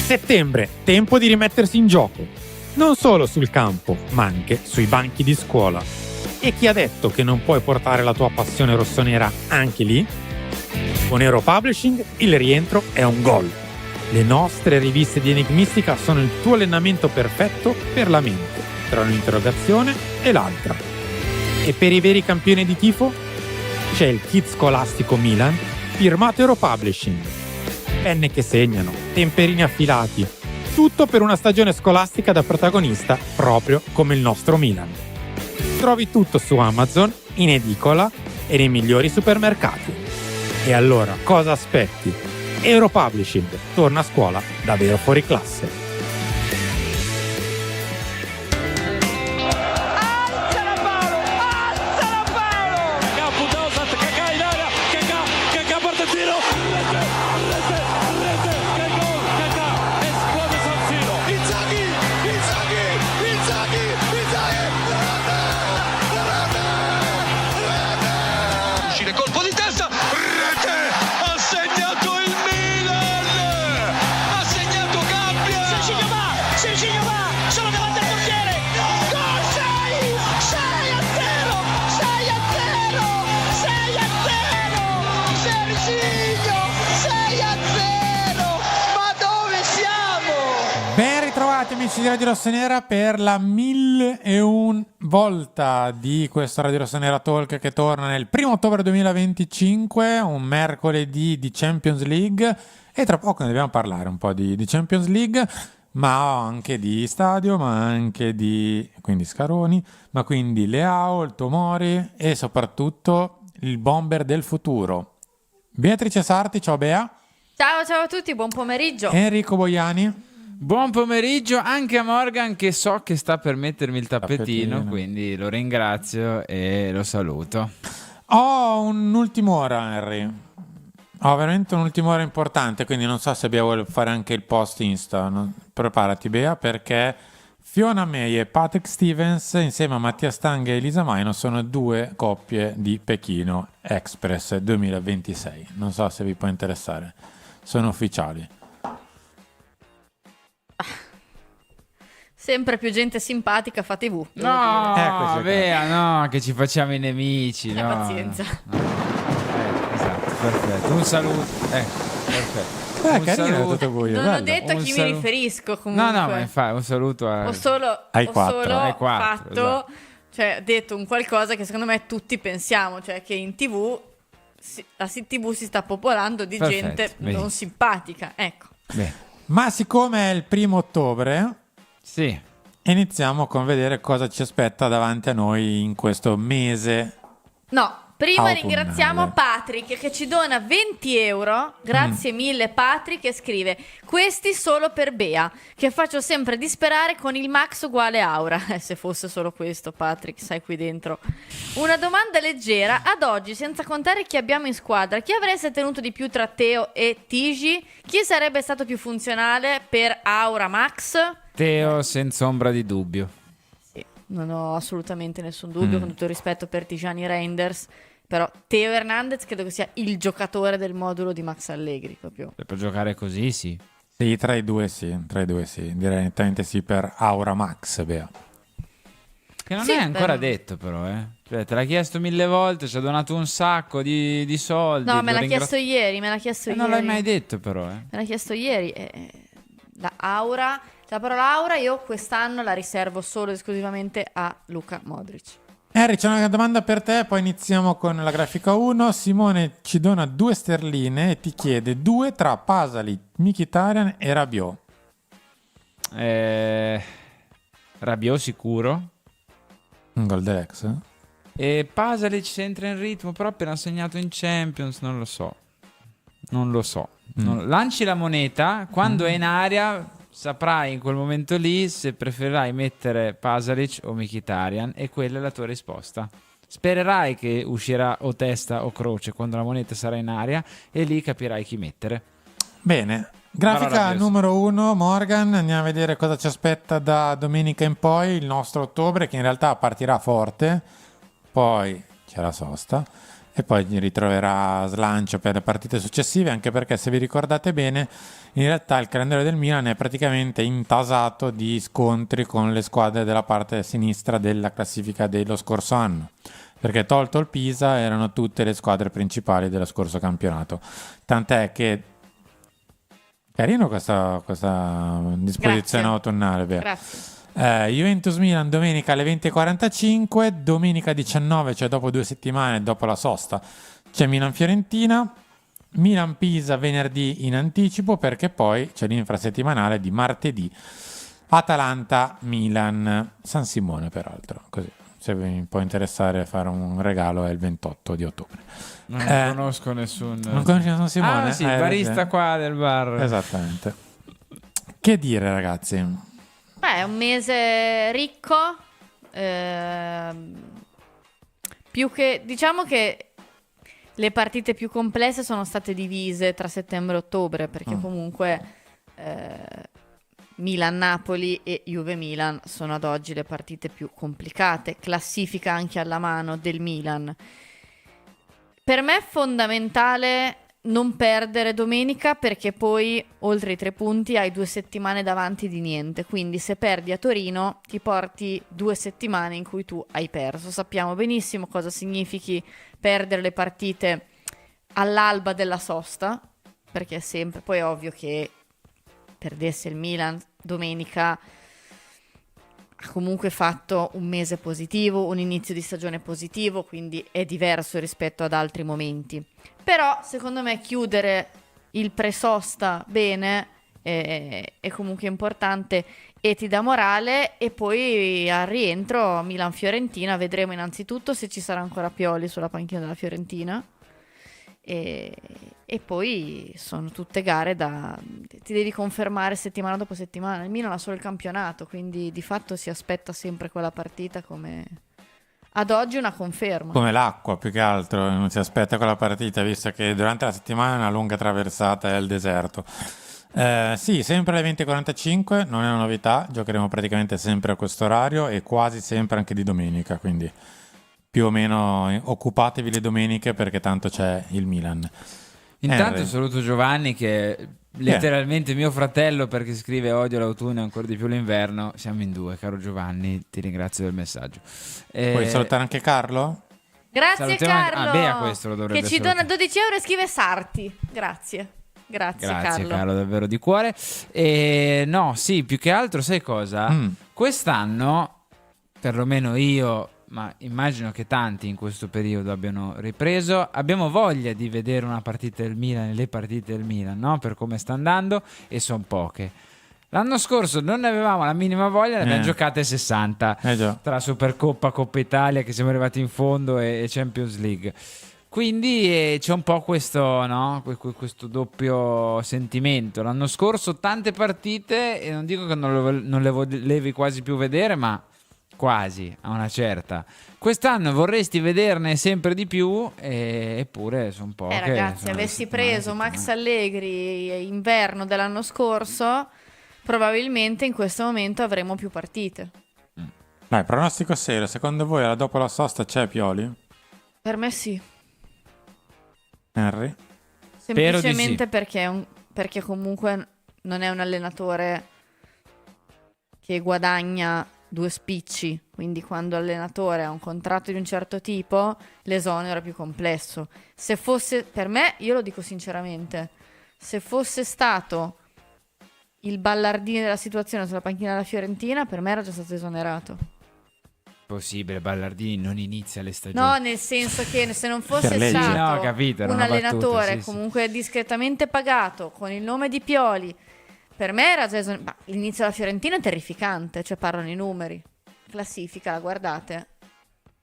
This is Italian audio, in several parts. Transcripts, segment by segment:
Settembre, tempo di rimettersi in gioco. Non solo sul campo, ma anche sui banchi di scuola. E chi ha detto che non puoi portare la tua passione rossonera anche lì? Con Hero Publishing il rientro è un gol. Le nostre riviste di Enigmistica sono il tuo allenamento perfetto per la mente, tra un'interrogazione e l'altra. E per i veri campioni di tifo? C'è il kit scolastico Milan, firmato Hero Publishing. Penne che segnano, temperini affilati, tutto per una stagione scolastica da protagonista proprio come il nostro Milan. Trovi tutto su Amazon, in edicola e nei migliori supermercati. E allora cosa aspetti? Hero Publishing torna a scuola davvero fuori classe. Amici di Radio Rossonera, per la 1001 volta di questo Radio Rossonera Talk che torna nel 1 ottobre 2025, un mercoledì di Champions League, e tra poco ne dobbiamo parlare un po' di Champions League, ma anche di Stadio, ma anche di quindi Scaroni, ma quindi Leao, il Tomori e soprattutto il bomber del futuro. Beatrice Sarti, ciao Bea. Ciao a tutti, buon pomeriggio. Enrico Boiani. Buon pomeriggio anche a Morgan, che so che sta per mettermi il tappetino, quindi lo ringrazio e lo saluto. Ho un'ultima ora, Henry. Ho veramente un'ultima ora importante, quindi non so se Bea vuole fare anche il post Insta. Preparati Bea, perché Fiona May e Patrick Stevens insieme a Mattia Stang e Elisa Maino sono due coppie di Pechino Express 2026. Non so se vi può interessare. Sono ufficiali. Sempre più gente simpatica fa TV. No, Bea, no, che ci facciamo i nemici. No, pazienza. No. Esatto, perfetto. Un saluto. Perfetto. Un saluto. Non ho detto a chi mi riferisco comunque. No, ma infatti un saluto Ho solo fatto, esatto. Cioè, detto un qualcosa che secondo me tutti pensiamo, cioè che in TV la TV si sta popolando di gente non simpatica, ecco. Bene. Ma siccome è il 1 ottobre, sì, iniziamo con vedere cosa ci aspetta davanti a noi in questo mese. No, prima autunnale. Ringraziamo Patrick che ci dona 20 euro. Grazie mille Patrick, e scrive: questi solo per Bea, che faccio sempre disperare con il Max uguale Aura. Se fosse solo questo, Patrick, sai qui dentro. Una domanda leggera: ad oggi, senza contare chi abbiamo in squadra, chi avreste tenuto di più tra Teo e Tigi? Chi sarebbe stato più funzionale per Aura Max? Teo, senza ombra di dubbio. Sì, non ho assolutamente nessun dubbio, con tutto il rispetto per Tijani Reinders, però Teo Hernandez credo che sia il giocatore del modulo di Max Allegri proprio. Per giocare così, sì. Sì, tra i due sì, direi nettamente sì per Aura Max, Bea. Che non è ancora detto però, Cioè, te l'ha chiesto 1000 volte, ci ha donato un sacco di soldi. No, me l'ha chiesto ieri, Non l'hai mai detto però, Me l'ha chiesto ieri. La parola Aura io quest'anno la riservo solo ed esclusivamente a Luka Modric. Harry, c'è una domanda per te, poi iniziamo con la grafica 1. Simone ci dona 2 sterline e ti chiede 2 tra Pasalic, Mkhitaryan e Rabiot. Rabiot sicuro. Un gol dell'ex? E Pasalic entra in ritmo, però appena segnato in Champions, non lo so. Lanci la moneta, quando è in aria saprai in quel momento lì se preferirai mettere Pasalic o Mkhitaryan, e quella è la tua risposta. Spererai che uscirà o testa o croce quando la moneta sarà in aria, e lì capirai chi mettere. Bene, grafica numero 1, Morgan. Andiamo a vedere cosa ci aspetta da domenica in poi, il nostro ottobre, che in realtà partirà forte, poi c'è la sosta, e poi ritroverà slancio per le partite successive, anche perché se vi ricordate bene in realtà il calendario del Milan è praticamente intasato di scontri con le squadre della parte sinistra della classifica dello scorso anno, perché tolto il Pisa erano tutte le squadre principali dello scorso campionato, tant'è che carino questa disposizione Grazie. autunnale, vero? Grazie. Juventus-Milan domenica alle 20:45, domenica 19, cioè dopo 2 settimane, dopo la sosta, c'è Milan-Fiorentina, Milan-Pisa venerdì in anticipo, perché poi c'è l'infrasettimanale di martedì, Atalanta-Milan, San Simone peraltro, così se vi può interessare fare un regalo è il 28 di ottobre. Non conosco nessun. Non conosci San Simone? Ah, sì, il barista ragione. qua del bar. Esattamente. Che dire, ragazzi? Beh, è un mese ricco, più che diciamo che le partite più complesse sono state divise tra settembre e ottobre, perché comunque Milan-Napoli e Juve-Milan sono ad oggi le partite più complicate, classifica anche alla mano del Milan. Per me è fondamentale non perdere domenica, perché poi oltre i 3 punti hai 2 settimane davanti di niente, quindi se perdi a Torino ti porti 2 settimane in cui tu hai perso. Sappiamo benissimo cosa significhi perdere le partite all'alba della sosta, perché è sempre, poi è ovvio che perdesse il Milan domenica ha comunque fatto un mese positivo, un inizio di stagione positivo, quindi è diverso rispetto ad altri momenti. Però secondo me chiudere il pre-sosta bene è comunque importante e ti dà morale, e poi al rientro Milan-Fiorentina vedremo innanzitutto se ci sarà ancora Pioli sulla panchina della Fiorentina, e poi sono tutte gare ti devi confermare settimana dopo settimana. Il Milan ha solo il campionato, quindi di fatto si aspetta sempre quella partita come ad oggi una conferma. Come l'acqua, più che altro, non si aspetta quella partita, visto che durante la settimana è una lunga traversata e al deserto. Sì, sempre alle 20:45, non è una novità, giocheremo praticamente sempre a questo orario e quasi sempre anche di domenica, quindi più o meno occupatevi le domeniche, perché tanto c'è il Milan. Intanto Henry. saluto Giovanni, che è letteralmente mio fratello, perché scrive odio l'autunno e ancora di più l'inverno. Siamo in 2, caro Giovanni, ti ringrazio del messaggio. Puoi salutare anche Carlo? Grazie Salutiamo anche- Carlo, Bea questo lo dovrebbe che ci salutare. dona 12 euro e scrive Sarti. Grazie Grazie Carlo. davvero di cuore. No, sì, più che altro sai cosa? Quest'anno, perlomeno io, ma immagino che tanti in questo periodo abbiano ripreso, abbiamo voglia di vedere una partita del Milan e le partite del Milan, no? Per come sta andando, e sono poche. L'anno scorso non ne avevamo la minima voglia, ne abbiamo giocate 60 Già. tra Supercoppa, Coppa Italia, che siamo arrivati in fondo, e Champions League. Quindi c'è un po' questo, no? Questo doppio sentimento. L'anno scorso tante partite, e non dico che non le volevi quasi più vedere, ma quasi, a una certa. Quest'anno vorresti vederne sempre di più, eppure sono poche. Ragazzi, sono avessi settimane, preso Max settimane. Allegri inverno dell'anno scorso, probabilmente in questo momento avremo più partite. Dai, pronostico serio, secondo voi dopo la sosta c'è Pioli? Per me sì. Henry? Spero di Semplicemente sì. perché comunque non è un allenatore che guadagna 2 spicci, quindi quando l'allenatore ha un contratto di un certo tipo l'esonero è più complesso. Se fosse, per me, io lo dico sinceramente, se fosse stato il Ballardini della situazione sulla panchina della Fiorentina, per me era già stato esonerato. Possibile, Ballardini non inizia le stagioni. No, nel senso che se non fosse Per legge. stato No, ho capito, era un una battuta, allenatore sì, sì. comunque discretamente pagato con il nome di Pioli, per me era già ma l'inizio della Fiorentina è terrificante, cioè parlano i numeri. Classifica, la guardate.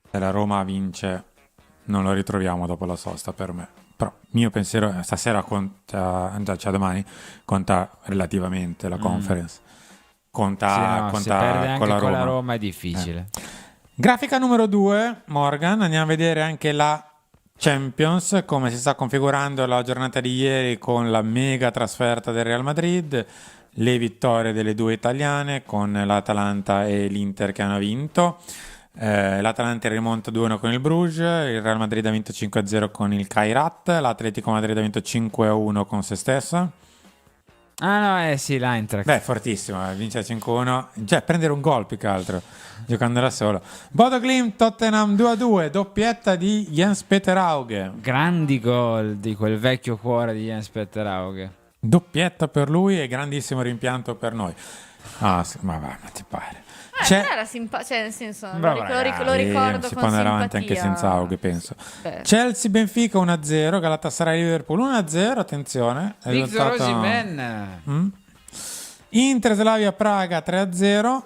Se la Roma vince, non lo ritroviamo dopo la sosta per me. Però mio pensiero è stasera conta, cioè domani, conta relativamente la conference. Conta, Sì, no, se perde anche con la Roma. è difficile. Grafica numero 2, Morgan, andiamo a vedere anche la Champions, come si sta configurando la giornata di ieri con la mega trasferta del Real Madrid, le vittorie delle 2 italiane con l'Atalanta e l'Inter che hanno vinto. L'Atalanta rimonta 2-1 con il Bruges, il Real Madrid ha vinto 5-0 con il Kairat, l'Atletico Madrid ha vinto 5-1 con se stessa. Ah no, sì, l'Eintracht. Beh, fortissimo, vincere 5-1, cioè prendere un gol più che altro, giocando da solo. Bodo Glimt, Tottenham 2-2, doppietta di Jens Peter Hauge. Grandi gol di quel vecchio cuore di Jens Peter Hauge. Doppietta per lui e grandissimo rimpianto per noi. Ah, sì, ma va, ma ti pare. Però era simpatico, cioè nel senso, Bravo, lo ricordo si con può andare simpatia. avanti anche senza Hauge, penso. Beh. Chelsea Benfica 1-0, Galatasaray Liverpool 1-0, attenzione. è Victor risultato- Osimhen. Inter Slavia Praga 3-0.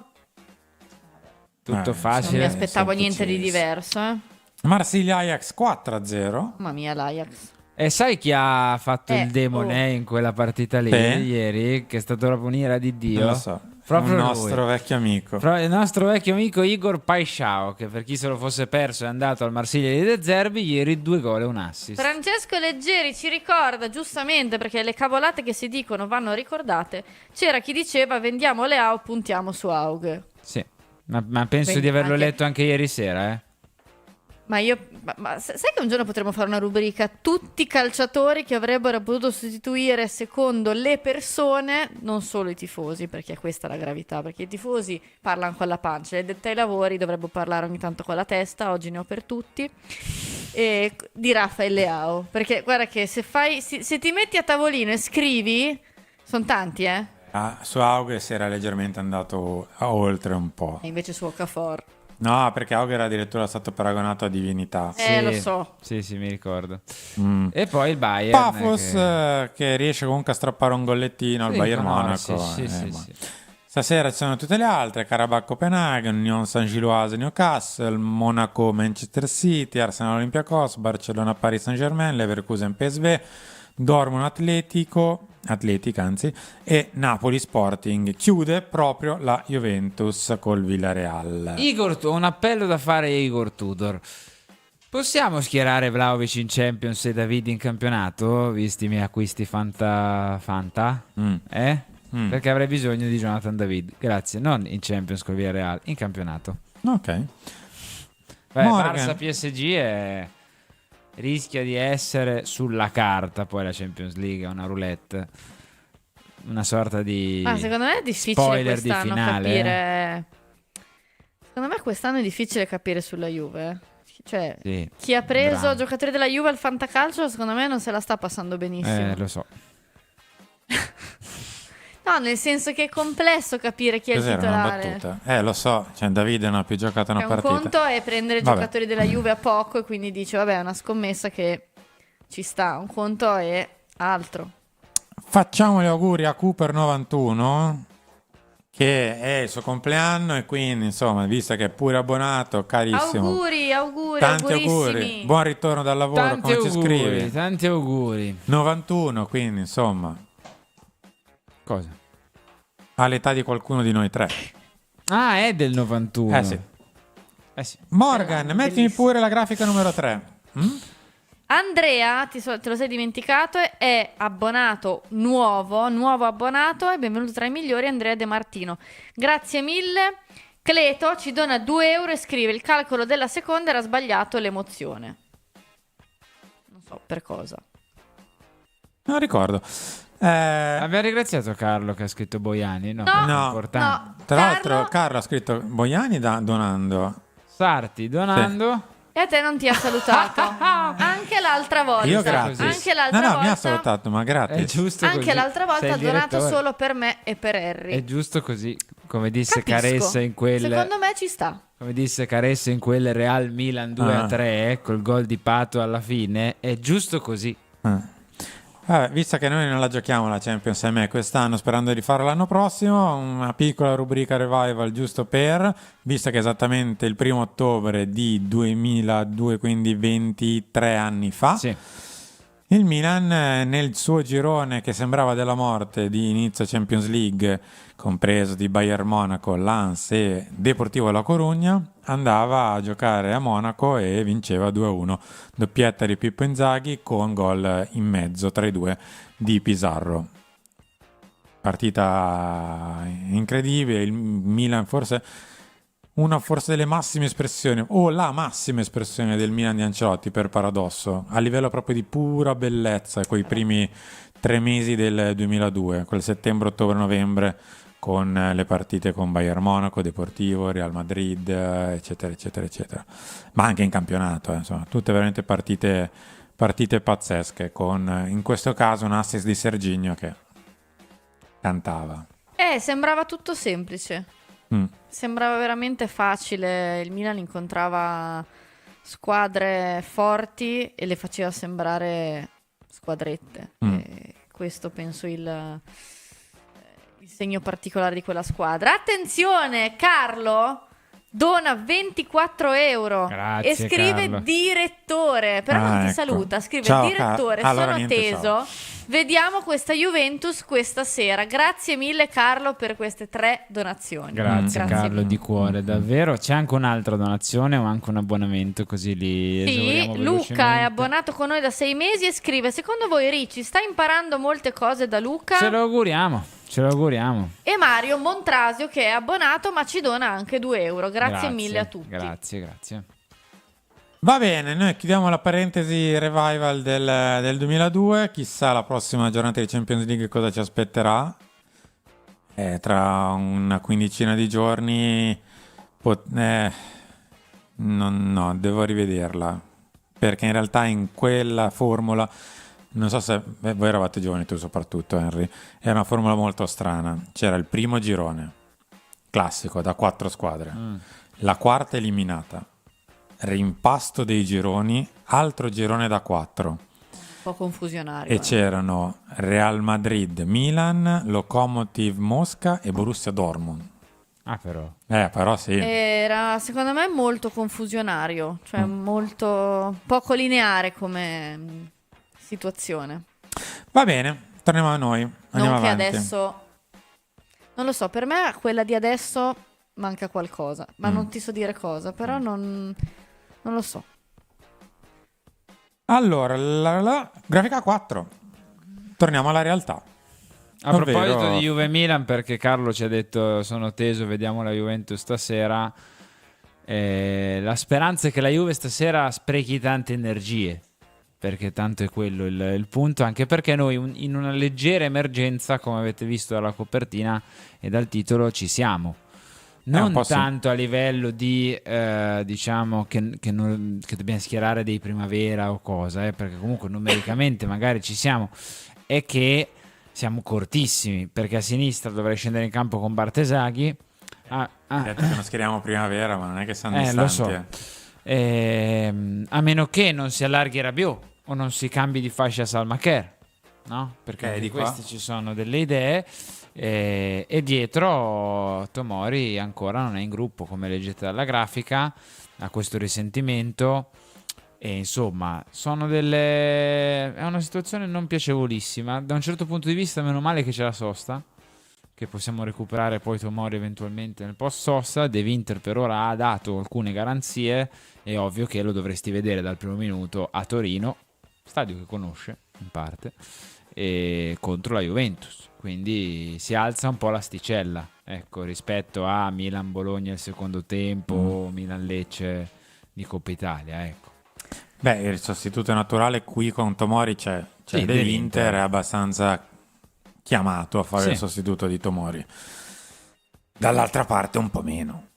Tutto Non mi facile. aspettavo niente di semplicissimo. diverso, eh. Marsiglia Ajax 4-0. Mamma mia, l'Ajax. E sai chi ha fatto il demone in quella partita lì ieri? Che è stato proprio un'ira di Dio. Non lo so. Proprio il lui. nostro vecchio amico. Il nostro vecchio amico Igor Paixão, che per chi se lo fosse perso è andato al Marsiglia di De Zerbi, ieri 2 gol e un assist. Francesco Leggeri ci ricorda, giustamente, perché le cavolate che si dicono vanno ricordate, c'era chi diceva vendiamo Leao, puntiamo su Haug. Sì, ma penso Quindi di averlo anche- letto anche ieri sera, eh. Ma sai che un giorno potremmo fare una rubrica tutti i calciatori che avrebbero potuto sostituire secondo le persone, non solo i tifosi, perché questa è la gravità, perché i tifosi parlano con la pancia, gli addetti ai lavori dovrebbero parlare ogni tanto con la testa, oggi ne ho per tutti, e di Rafael Leao, perché guarda che se ti metti a tavolino e scrivi, sono tanti, Su Hauge si era leggermente andato oltre un po'. e invece su Okafor. No, perché Hauge era addirittura stato paragonato a divinità. Sì, Lo so. Sì, mi ricordo. Mm. E poi il Bayern. Pafos che riesce comunque a strappare un gollettino al Sì, Bayern no, Monaco. sì, ma- sì. Stasera ci sono tutte le altre: Karabakh Copenaghen, Union Saint-Gilloise Newcastle, Monaco Manchester City, Arsenal Olympiacos, Barcellona Paris Saint-Germain, Leverkusen PSV, Dortmund Atletic anzi, e Napoli Sporting. Chiude proprio la Juventus col Villarreal. Un appello da fare a Igor Tudor. Possiamo schierare Vlahovic in Champions e David in campionato, visti i miei acquisti Fanta? Perché avrei bisogno di Jonathan David. Grazie, non in Champions col Villarreal, in campionato. Ok. Barça PSG rischia di essere sulla carta poi la Champions League, è una roulette, una sorta di Secondo me è difficile spoiler di quest'anno finale. capire. Secondo me quest'anno è difficile capire sulla Juve. Cioè, Sì, chi ha preso bravo. giocatori della Juve al fantacalcio, secondo me non se la sta passando benissimo. Lo so. No, nel senso che è complesso capire chi è il Cos'era una titolare. battuta? Lo so, cioè Davide non ha più giocato una Un partita. conto è prendere Vabbè. giocatori della Juve a poco e quindi dice, vabbè, è una scommessa che ci sta. Un conto è altro. Facciamo gli auguri a Cooper 91 che è il suo compleanno e quindi insomma, visto che è pure abbonato, carissimo. Auguri, Tanti augurissimi. auguri. Buon ritorno dal lavoro, Tanti come ci scrivi? tanti auguri. 91, quindi insomma, Cosa? all'età di qualcuno di noi tre. Ah, è del 91. Sì. Sì. Morgan, mettimi bellissimo. pure la grafica numero 3. Andrea, te lo sei dimenticato, è abbonato nuovo abbonato e benvenuto tra i migliori Andrea De Martino. Grazie mille. Cleto ci dona 2 euro e scrive il calcolo della seconda era sbagliato, l'emozione. Non so per cosa. Non ricordo. Abbiamo ringraziato Carlo che ha scritto Boiani, no? No, Perché è no. importante. No. Tra l'altro Carlo- Carlo ha scritto Boiani donando. Sarti donando. E a te non ti ha salutato. Anche l'altra volta. Io gratis. Anche l'altra No, volta. mi ha salutato, ma È gratis. giusto Anche così. l'altra volta Sei ha il donato direttore. solo per me e per Harry. È giusto così, come disse Capisco. Caressa in quel Secondo me ci sta. come disse Caressa in quel Real Milan 2-3 col gol di Pato alla fine, è giusto così. Vabbè, visto che noi non la giochiamo la Champions ahimè quest'anno, sperando di farlo l'anno prossimo, una piccola rubrica revival giusto per, visto che è esattamente il 1 ottobre di 2002, quindi 23 anni fa, Sì. il Milan nel suo girone che sembrava della morte di inizio Champions League, compreso di Bayern Monaco, Lens e Deportivo La Corugna, andava a giocare a Monaco e vinceva 2-1, doppietta di Pippo Inzaghi con gol in mezzo tra i due di Pizarro. Partita incredibile, il Milan forse una forse delle massime espressioni, o la massima espressione del Milan di Ancelotti, per paradosso, a livello proprio di pura bellezza, quei primi 3 mesi del 2002, quel settembre, ottobre, novembre, con le partite con Bayern Monaco, Deportivo, Real Madrid, eccetera, eccetera, eccetera. Ma anche in campionato, insomma, tutte veramente partite pazzesche, con in questo caso un assist di Serginho che cantava. Sembrava tutto semplice. Sembrava veramente facile. Il Milan incontrava squadre forti e le faceva sembrare squadrette. E questo penso il segno particolare di quella squadra. Attenzione, Carlo dona 24 euro Grazie, e scrive Carlo. direttore, però non ti ecco. saluta, scrive Ciao, direttore, Allora, sono niente, teso, ciao. vediamo questa Juventus questa sera. Grazie mille Carlo per queste 3 donazioni. Grazie Carlo mille. di cuore, davvero. C'è anche un'altra donazione o anche un abbonamento, così li esauriamo Sì, Luca velocemente. è abbonato con noi da 6 mesi e scrive: secondo voi Ricci sta imparando molte cose da Luca? Ce lo auguriamo. E Mario Montrasio che è abbonato ma ci dona anche 2 euro. Grazie mille a tutti. Grazie. Va bene, noi chiudiamo la parentesi revival del 2002. Chissà la prossima giornata di Champions League cosa ci aspetterà. Tra una quindicina di giorni no, devo rivederla, perché in realtà in quella formula, non so se voi eravate giovani, tu soprattutto Henry, era una formula molto strana. C'era il primo girone classico da 4 squadre, la quarta eliminata, rimpasto dei gironi, altro girone da 4, Un po' confusionario. e c'erano Real Madrid, Milan, Lokomotiv Mosca e Borussia Dortmund. Ah, però. Però sì. Era secondo me molto confusionario, cioè molto poco lineare come situazione. Va bene, torniamo a noi. Andiamo Non che avanti. adesso, non lo so, per me quella di adesso manca qualcosa, ma non ti so dire cosa, però non lo so. Allora, la grafica 4. Torniamo alla realtà. A Ovvero- proposito di Juve Milan, perché Carlo ci ha detto sono teso, vediamo la Juventus stasera. La speranza è che la Juve stasera sprechi tante energie, perché tanto è quello il punto, anche perché noi in una leggera emergenza, come avete visto dalla copertina e dal titolo, ci siamo. Non un po' sì. tanto a livello di diciamo che dobbiamo schierare dei primavera o cosa, perché comunque numericamente magari ci siamo, è che siamo cortissimi, perché a sinistra dovrei scendere in campo con Bartesaghi. Hai detto che non schieriamo primavera, ma non è che siamo Lo distanti. so. A meno che non si allarghi Rabiot o non si cambi di fascia Salmacher, no? Perché anche di qua. queste ci sono delle idee. E dietro Tomori ancora non è in gruppo, come leggete dalla grafica, ha questo risentimento. E insomma, è una situazione non piacevolissima. Da un certo punto di vista, meno male che c'è la sosta, che possiamo recuperare poi Tomori eventualmente nel post sosta. De Winter per ora ha dato alcune garanzie, è ovvio che lo dovresti vedere dal primo minuto a Torino, stadio che conosce in parte, e contro la Juventus, quindi si alza un po' l'asticella, ecco, rispetto a Milan-Bologna il secondo tempo, Milan-Lecce di Coppa Italia, ecco. Beh, il sostituto naturale qui con Tomori c'è. Sì, De Winter è abbastanza chiamato a fare Sì. il sostituto di Tomori. Dall'altra parte un po' meno.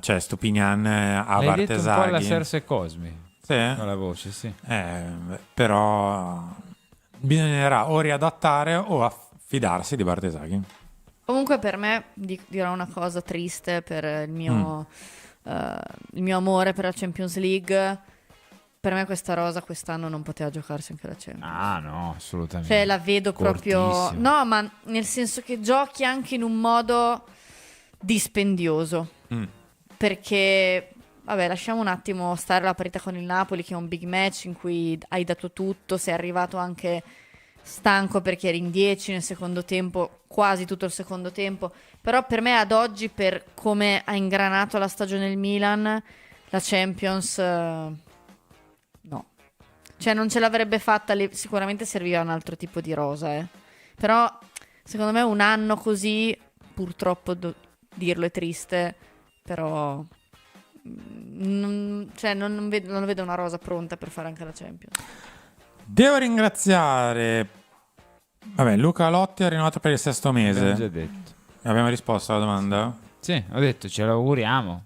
Cioè Stupinian a L'hai detto un po' alla Bartesaghi. Serse Cosmi, Sì? con la voce, sì. Però bisognerà o riadattare o affidarsi di Bartesaghi. Comunque per me dirò una cosa triste per il mio amore per la Champions League. Per me questa rosa quest'anno non poteva giocarsi anche la Champions. Ah no, assolutamente. Cioè la vedo proprio... Cortissimo. No, ma nel senso che giochi anche in un modo dispendioso. Perché, vabbè, lasciamo un attimo stare la parità con il Napoli, che è un big match in cui hai dato tutto, sei arrivato anche stanco perché eri in 10 nel secondo tempo, quasi tutto il secondo tempo. Però per me ad oggi, per come ha ingranato la stagione il Milan, la Champions... no. Cioè non ce l'avrebbe fatta, sicuramente serviva un altro tipo di rosa, Però secondo me un anno così purtroppo dirlo è triste, però non vedo una rosa pronta per fare anche la Champions. Devo ringraziare Luca Lotti, è rinnovato per il 6º mese. Abbiamo già detto. Abbiamo risposto alla domanda? Sì, ho detto ce lo auguriamo.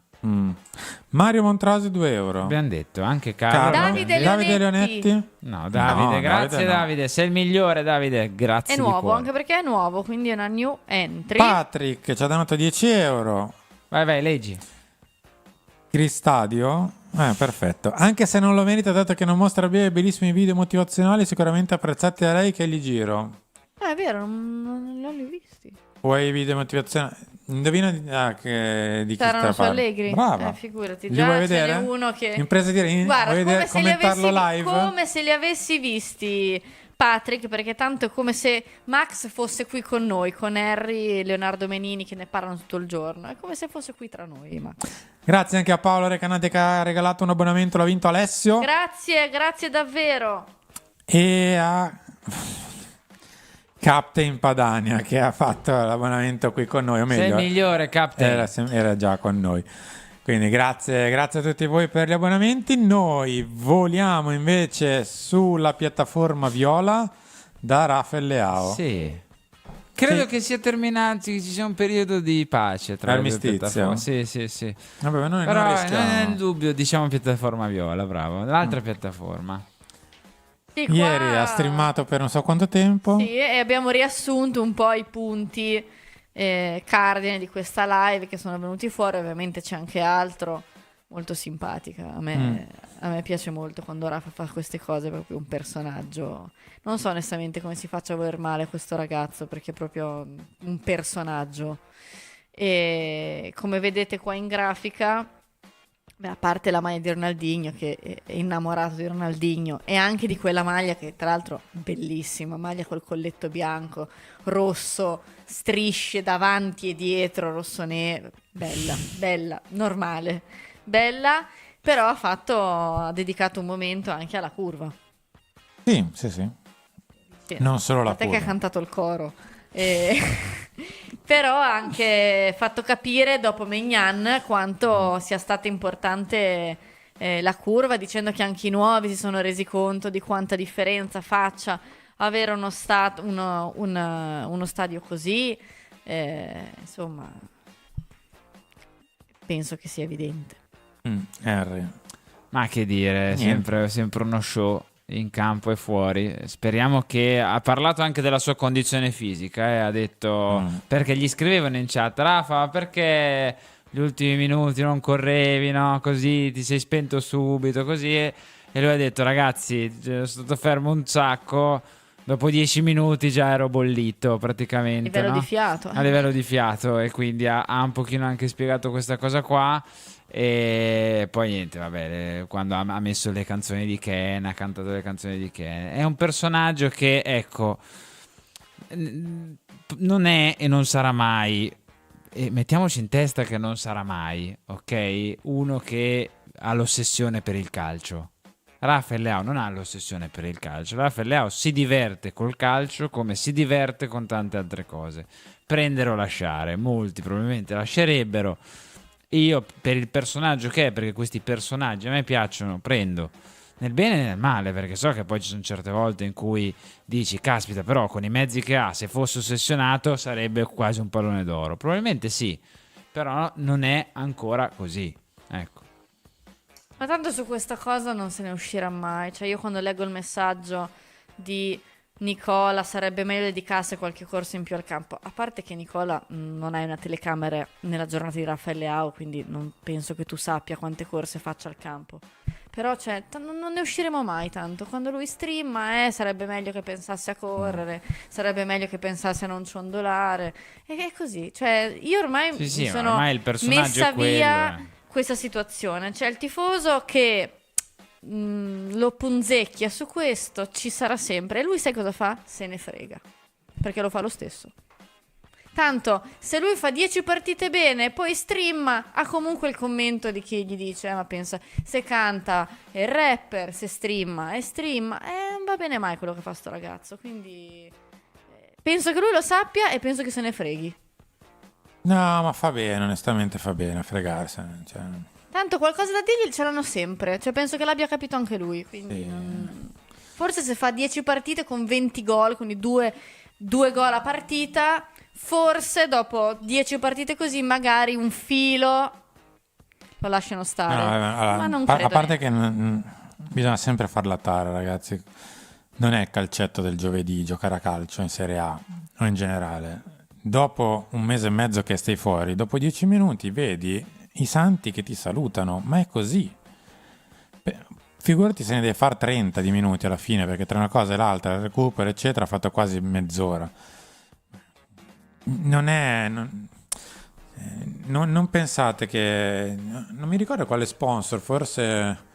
Mario Montrasi 2 euro. Abbiamo detto anche Carlo. Carlo. Davide Leonetti. No, Davide, No, grazie Davide no. Davide, sei il migliore Davide, grazie È di nuovo, cuore. anche perché è nuovo, quindi è una new entry. Patrick ci ha donato 10 euro. Vai, leggi. Cristadio? Perfetto. Anche se non lo merita, dato che non mostra bene bellissimi video motivazionali, sicuramente apprezzati da lei che li giro. È vero, non li ho visti. Vuoi video motivazionali? Indovina di chi C'erano sta su Allegri. Brava. Figurati, Li già vuoi ce n'è vedere? uno che... Impresa di Guarda, vuoi vedere, commentarlo live? come se li avessi visti Patrick, perché tanto è come se Max fosse qui con noi, con Harry e Leonardo Menini che ne parlano tutto il giorno. È come se fosse qui tra noi, Max. Grazie anche a Paolo Recanati che ha regalato un abbonamento, l'ha vinto Alessio. Grazie davvero. E a Captain Padania che ha fatto l'abbonamento qui con noi, o meglio, Sei il migliore, Captain. era già con noi. Quindi grazie a tutti voi per gli abbonamenti. Noi voliamo invece sulla piattaforma viola da Rafael Leao. Sì. Credo Sì. che sia terminato, che ci sia un periodo di pace tra le due Armistizio. piattaforme. Sì. Vabbè, ma noi Però non non rischiamo. è il dubbio, diciamo piattaforma viola, bravo. L'altra piattaforma. Sì, qua- Ieri ha streamato per non so quanto tempo. Sì, e abbiamo riassunto un po' i punti cardine di questa live che sono venuti fuori. Ovviamente c'è anche altro, molto simpatica. A me piace molto quando Rafa fa queste cose, è proprio un personaggio. Non so onestamente come si faccia a voler male a questo ragazzo, perché è proprio un personaggio. E come vedete qua in grafica, beh, a parte la maglia di Ronaldinho, che è innamorato di Ronaldinho, e anche di quella maglia che tra l'altro bellissima, maglia col colletto bianco, rosso, strisce davanti e dietro, rosso nero, bella, normale, bella, però ha dedicato un momento anche alla curva. Sì. Sì, Non solo la a te che curva. ha cantato il coro. Però ha anche fatto capire dopo Maignan quanto sia stata importante la curva, dicendo che anche i nuovi si sono resi conto di quanta differenza faccia avere uno stadio così. Insomma, penso che sia evidente. Harry. Ma che dire, sempre uno show in campo e fuori. Speriamo che... Ha parlato anche della sua condizione fisica, ha detto... Perché gli scrivevano in chat: Rafa, perché gli ultimi minuti non correvi, no? Così ti sei spento subito, così. E lui ha detto: ragazzi, sono stato fermo un sacco, dopo 10 minuti già ero bollito praticamente, A livello no? di fiato. A livello di fiato, e quindi ha un pochino anche spiegato questa cosa qua. E poi niente, vabbè, quando ha messo le canzoni di Ken, ha cantato le canzoni di Ken, è un personaggio che, ecco, non è e non sarà mai, e mettiamoci in testa che non sarà mai, ok, uno che ha l'ossessione per il calcio. Rafael Leao non ha l'ossessione per il calcio. Rafael Leao si diverte col calcio come si diverte con tante altre cose. Prendere o lasciare, molti probabilmente lascerebbero. Io, per il personaggio che è, perché questi personaggi a me piacciono, prendo nel bene e nel male, perché so che poi ci sono certe volte in cui dici: caspita, però con i mezzi che ha, se fosse ossessionato sarebbe quasi un pallone d'oro. Probabilmente sì, però non è ancora così, ecco. Ma tanto su questa cosa non se ne uscirà mai. Cioè, io quando leggo il messaggio di Nicola, sarebbe meglio dedicarsi a qualche corso in più al campo. A parte che Nicola non hai una telecamera nella giornata di Rafael Leao, quindi non penso che tu sappia quante corse faccia al campo. Però cioè, non ne usciremo mai tanto. Quando lui streama, sarebbe meglio che pensasse a correre, sarebbe meglio che pensasse a non ciondolare. E è così. Cioè, io ormai Sì, mi sono ormai il personaggio messa è quello, via questa situazione. C'è il tifoso che lo punzecchia su questo, ci sarà sempre, e lui sai cosa fa? Se ne frega, perché lo fa lo stesso. Tanto se lui fa 10 partite bene e poi streama, ha comunque il commento di chi gli dice: ma pensa, se canta è rapper, se streama è stream, non va bene mai quello che fa sto ragazzo. Quindi penso che lui lo sappia e penso che se ne freghi. No, ma fa bene, onestamente fa bene a fregarsene. Cioè, Tanto qualcosa da dirgli ce l'hanno sempre. Cioè, penso che l'abbia capito anche lui. Quindi sì. forse se fa 10 partite con 20 gol, quindi due gol a partita, forse dopo 10 partite così magari un filo lo lasciano stare. No, allora, Ma non a credo. parte che bisogna sempre farla tara, ragazzi. Non è il calcetto del giovedì giocare a calcio in Serie A o in generale. Dopo un mese e mezzo che stai fuori, dopo 10 minuti vedi i santi che ti salutano, ma è così. Figurati se ne deve fare 30 di minuti alla fine, perché tra una cosa e l'altra, il recupero, eccetera, ha fatto quasi mezz'ora. Non è... non pensate che... Non mi ricordo quale sponsor, forse...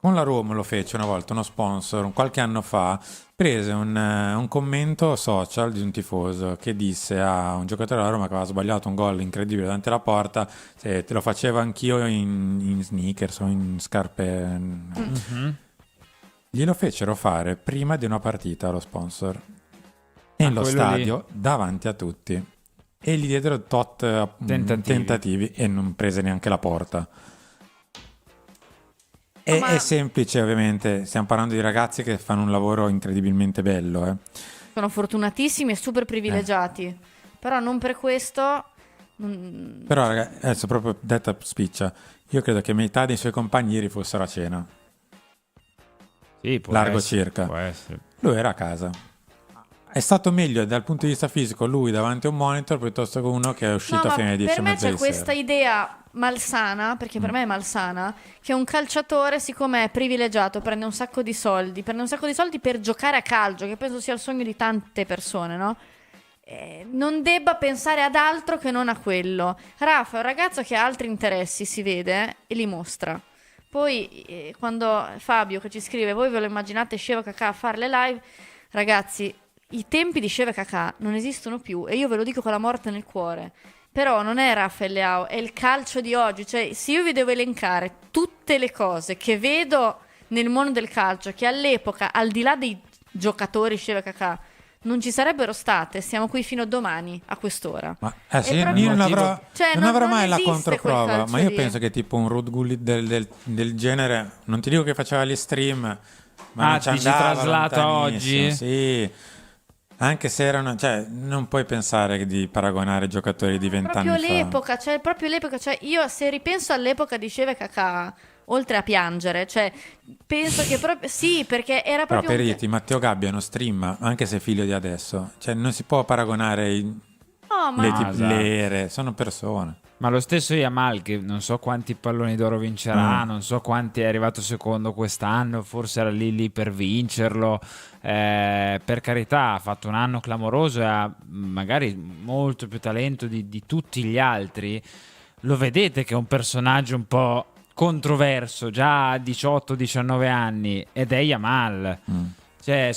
Con la Roma lo fece una volta, uno sponsor, qualche anno fa, prese un commento social di un tifoso che disse a un giocatore della Roma che aveva sbagliato un gol incredibile davanti alla porta, se te lo facevo anch'io in sneakers o in scarpe. Glielo fecero fare prima di una partita lo sponsor, nello quello stadio, davanti a tutti. E gli diedero tot tentativi e non prese neanche la porta. È semplice, ovviamente, stiamo parlando di ragazzi che fanno un lavoro incredibilmente bello. Sono fortunatissimi e super privilegiati. Però non per questo... Però, ragazzi, adesso proprio detta spiccia, io credo che metà dei suoi compagni ieri fossero a cena. Sì, può Largo essere, circa. può essere. Lui era a casa. È stato meglio dal punto di vista fisico lui davanti a un monitor piuttosto che uno che è uscito a ma fine 10 per e me mezza c'è di questa sera. idea malsana, perché per me è malsana, che un calciatore, siccome è privilegiato, prende un sacco di soldi per giocare a calcio, che penso sia il sogno di tante persone, no? Non debba pensare ad altro che non a quello. Rafa è un ragazzo che ha altri interessi, si vede, e li mostra. Poi quando Fabio che ci scrive, voi ve lo immaginate Sheva Kakà a fare le live, ragazzi, i tempi di Sheva Kakà non esistono più e io ve lo dico con la morte nel cuore. Però non è Raffaele Leao, è il calcio di oggi. Cioè, se io vi devo elencare tutte le cose che vedo nel mondo del calcio, che all'epoca, al di là dei giocatori Sheva Kakà, non ci sarebbero state, siamo qui fino a domani a quest'ora. Ma È sì, proprio- io non avrò, Cioè, non avrò non mai la esiste controprova, quel calcio ma io lì. penso che tipo un Ruud Gullit del genere, non ti dico che faceva gli stream, ma Ah, non ci dici andava traslato lontanissimo, oggi? sì. Anche se erano, cioè, non puoi pensare di paragonare giocatori di 20 Proprio anni fa. l'epoca, cioè io se ripenso all'epoca di Sheva Kakà, oltre a piangere, cioè penso che proprio sì, perché era Però proprio per dirti, Matteo Gabbiano stream, anche se è figlio di adesso, cioè non si può paragonare No, ma esatto. le ere, sono persone. Ma lo stesso Yamal, che non so quanti palloni d'oro vincerà, non so quanti è arrivato secondo quest'anno, forse era lì per vincerlo. Per carità, ha fatto un anno clamoroso e ha magari molto più talento di tutti gli altri. Lo vedete che è un personaggio un po' controverso, già a 18-19 anni, ed è Yamal. Cioè,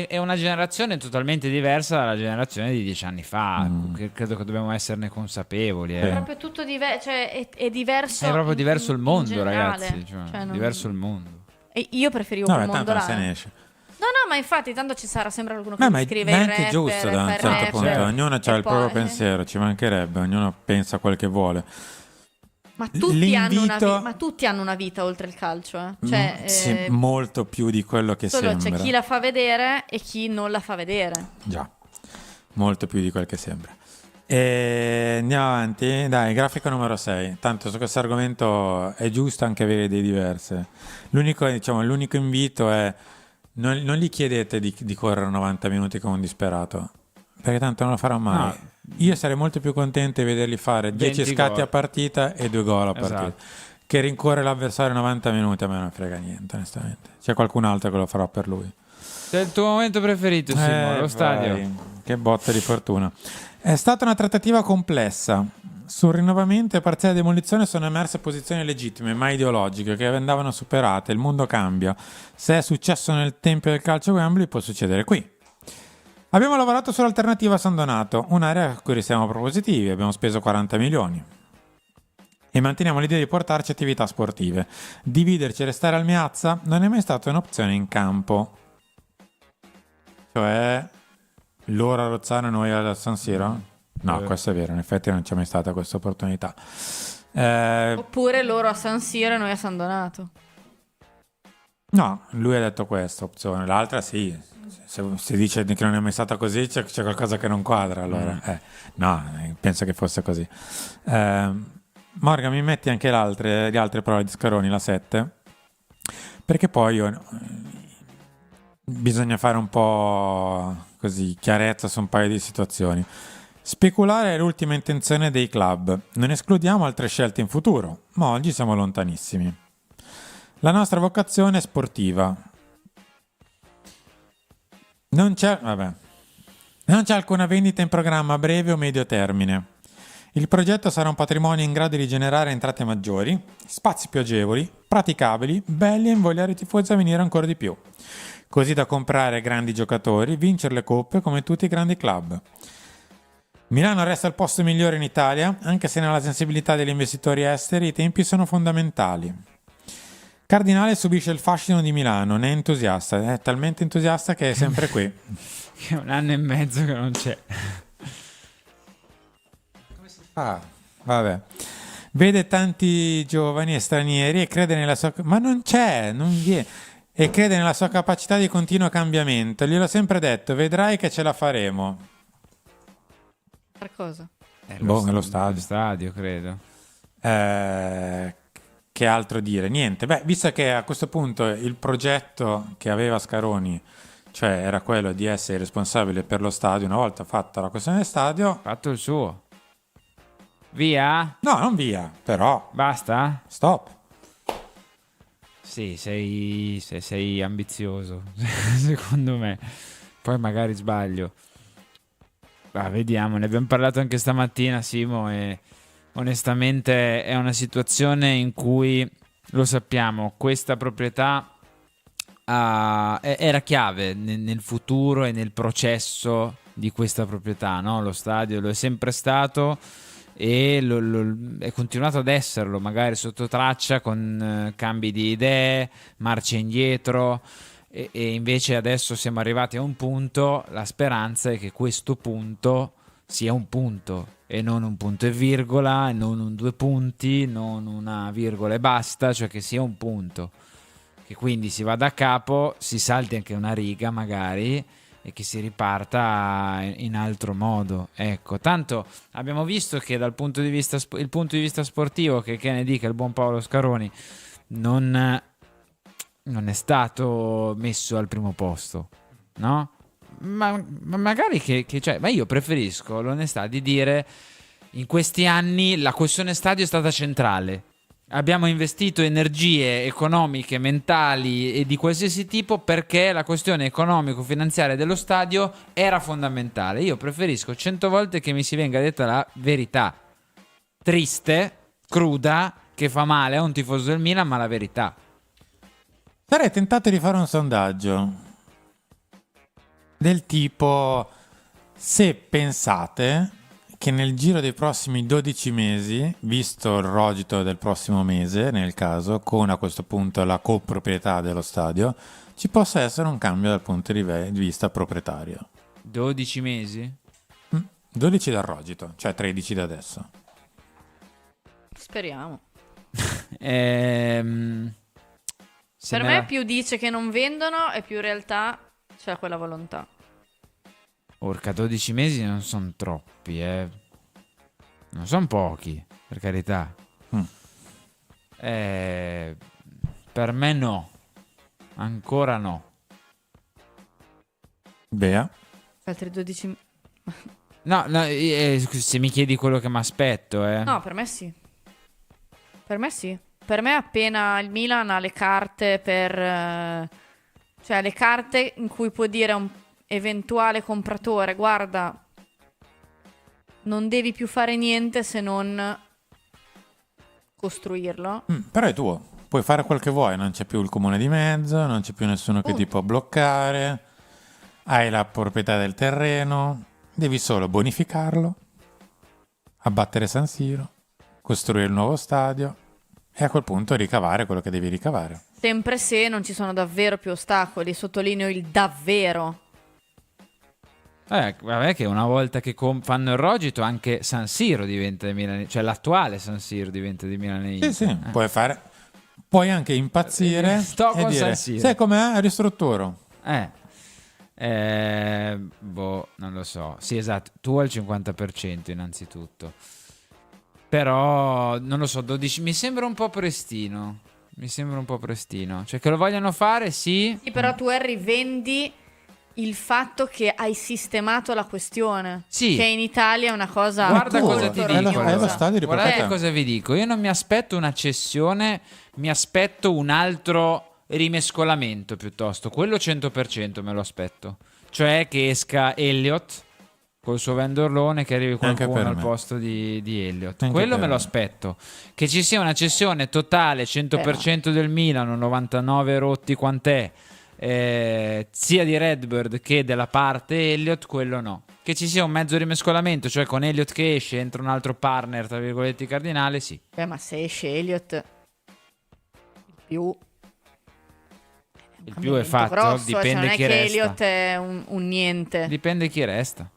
è una generazione totalmente diversa dalla generazione di 10 anni fa. Credo che dobbiamo esserne consapevoli. è proprio tutto diverso, cioè è diverso. È proprio diverso il mondo, in generale. ragazzi. Cioè, non- diverso il mondo. E io preferivo Vabbè, quel mondo tanto non là. se ne esce. No, ma infatti tanto ci sarà sempre qualcuno che Beh, mi ma scrive è il anche rapper, giusto da un fa il certo rapper, punto. Ognuno ha e il poi- proprio pensiero, ci mancherebbe, ognuno pensa quel che vuole. Ma tutti, L'invito- ma tutti hanno una vita oltre il calcio, eh. Cioè, Sì, molto più di quello che solo sembra. c'è chi la fa vedere e chi non la fa vedere. Già, molto più di quel che sembra. E andiamo avanti, dai, grafica numero 6. Tanto su questo argomento è giusto anche avere idee diverse. L'unico invito è non gli chiedete di correre 90 minuti come un disperato, perché tanto non lo farà mai. No. Io sarei molto più contento di vederli fare 10 20 scatti gol. a partita e 2 gol a partita. Esatto. Che rincorre l'avversario 90 minuti, a me non frega niente, onestamente. C'è qualcun altro che lo farà per lui. C'è il tuo momento preferito, Simo, allo stadio. Vai. Che botta di fortuna. È stata una trattativa complessa. Sul rinnovamento e parziale demolizione sono emerse posizioni legittime, ma ideologiche, che andavano superate. Il mondo cambia. Se è successo nel tempio del calcio Wembley, può succedere qui. Abbiamo lavorato sull'alternativa a San Donato, un'area a cui restiamo propositivi. Abbiamo speso 40 milioni. E manteniamo l'idea di portarci attività sportive. Dividerci e restare al Meazza non è mai stata un'opzione in campo. Cioè, loro a Rozzano e noi al San Siro? No, questo è vero, in effetti non c'è mai stata questa opportunità. Oppure loro a San Siro e noi a San Donato. No, lui ha detto questa opzione, l'altra sì. Se dice che non è mai stata così, c'è qualcosa che non quadra, allora. No, penso che fosse così. Morgan, mi metti anche le altre parole di Scaroni, la 7? Perché poi bisogna fare un po' così chiarezza su un paio di situazioni. Speculare è l'ultima intenzione dei club. Non escludiamo altre scelte in futuro, ma oggi siamo lontanissimi. La nostra vocazione è sportiva. Non c'è alcuna vendita in programma a breve o medio termine. Il progetto sarà un patrimonio in grado di generare entrate maggiori, spazi più agevoli, praticabili, belli e invogliare i tifosi a venire ancora di più. Così da comprare grandi giocatori, vincere le coppe come tutti i grandi club. Milano resta il posto migliore in Italia, anche se nella sensibilità degli investitori esteri i tempi sono fondamentali. Cardinale subisce il fascino di Milano, ne è entusiasta, è talmente entusiasta che è sempre qui. Che è 1 anno e mezzo che non c'è. Vabbè. Vede tanti giovani e stranieri e crede nella sua... Ma non viene. E crede nella sua capacità di continuo cambiamento. Gliel'ho sempre detto, vedrai che ce la faremo. Per cosa? Nello stadio. Lo stadio, credo. Che altro dire? Niente. Beh, visto che a questo punto il progetto che aveva Scaroni, cioè era quello di essere responsabile per lo stadio, una volta fatta la questione del stadio... Fatto il suo. Via? No, non via, però... Basta? Stop. Sì, sei ambizioso, secondo me. Poi magari sbaglio. Vediamo, ne abbiamo parlato anche stamattina, Simo, e onestamente è una situazione in cui, lo sappiamo, questa proprietà era chiave nel futuro e nel processo di questa proprietà, no? Lo stadio lo è sempre stato e è continuato ad esserlo, magari sotto traccia con cambi di idee, marce indietro, e invece adesso siamo arrivati a un punto. La speranza è che questo punto sia un punto e non un punto e virgola, non un 2 punti, non una virgola e basta, cioè che sia un punto, che quindi si vada a capo, si salti anche una riga magari e che si riparta in altro modo. Ecco, tanto abbiamo visto che dal punto di vista il punto di vista sportivo, che ne dica il buon Paolo Scaroni, non è stato messo al primo posto, no? Ma magari ma io preferisco l'onestà di dire: in questi anni la questione stadio è stata centrale. Abbiamo investito energie economiche, mentali e di qualsiasi tipo perché la questione economico-finanziaria dello stadio era fondamentale. Io preferisco 100 volte che mi si venga detta la verità, triste, cruda, che fa male a un tifoso del Milan, ma la verità. Sarei tentato di fare un sondaggio del tipo: se pensate che nel giro dei prossimi 12 mesi, visto il rogito del prossimo mese, nel caso, con a questo punto la coproprietà dello stadio, ci possa essere un cambio dal punto di vista proprietario. 12 mesi? 12 dal rogito, cioè 13 da adesso. Speriamo. Per me più dice che non vendono e più in realtà c'è quella volontà. Orca, 12 mesi non sono troppi, non sono pochi, per carità. Per me no. Ancora no. Bea? Altri 12... No, se mi chiedi quello che mi aspetto, No, per me sì. Per me sì. Per me appena il Milan ha le carte cioè le carte in cui può dire a un eventuale compratore: guarda, non devi più fare niente se non costruirlo. Però è tuo, puoi fare quel che vuoi, non c'è più il comune di mezzo, non c'è più nessuno che ti può bloccare, hai la proprietà del terreno, devi solo bonificarlo, abbattere San Siro, costruire il nuovo stadio e a quel punto ricavare quello che devi ricavare. Sempre se non ci sono davvero più ostacoli, sottolineo il davvero. Vabbè, che una volta che fanno il Rogito anche San Siro diventa di Milano, cioè l'attuale San Siro diventa di Milano. Sì, puoi anche impazzire Sto e con dire, San Siro. sai com'è? Ristrutturo. Non lo so. Sì, esatto, tu al 50% innanzitutto. Però non lo so, 12 mi sembra un po' prestino. Cioè che lo vogliano fare, sì. Sì, però tu, Harry, vendi il fatto che hai sistemato la questione. Sì. Che in Italia è una cosa Guarda molto cosa ti rognosa. dico. È lo stadio di Guardate proprietà. cosa vi dico. Io non mi aspetto una cessione, mi aspetto un altro rimescolamento piuttosto. Quello 100% me lo aspetto. Cioè che esca Elliott col suo vendorlone, che arrivi Anche qualcuno per al me. posto di Elliott. Anche Quello per me lo me. aspetto. Che ci sia una cessione totale 100% del Milano, 99 rotti quant'è, sia di Redbird che della parte Elliott, quello no. Che ci sia un mezzo rimescolamento, cioè con Elliott che esce, entra un altro partner, tra virgolette cardinale, sì. Ma se esce Elliott, il più è fatto, grosso, dipende cioè non è chi che resta. Elliott è un niente. Dipende chi resta.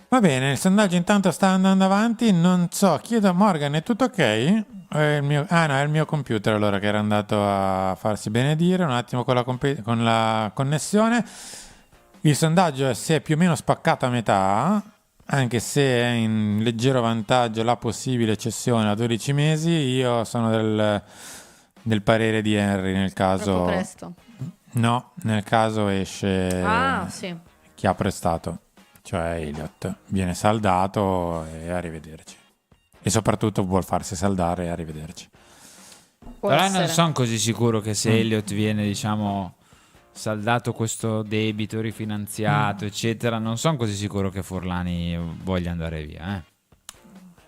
Va bene, il sondaggio intanto sta andando avanti. Non so, chiedo a Morgan, è tutto ok? È il mio computer allora che era andato a farsi benedire un attimo con la connessione. Il sondaggio si è più o meno spaccato a metà, anche se è in leggero vantaggio la possibile cessione a 12 mesi. Io sono del parere di Henry nel Troppo caso. presto. No, nel caso esce Sì. chi ha prestato, cioè Elliott, viene saldato e arrivederci. E soprattutto vuol farsi saldare e arrivederci. Può Però essere. non sono così sicuro che se Elliott viene, diciamo, saldato questo debito, rifinanziato, eccetera, non sono così sicuro che Forlani voglia andare via.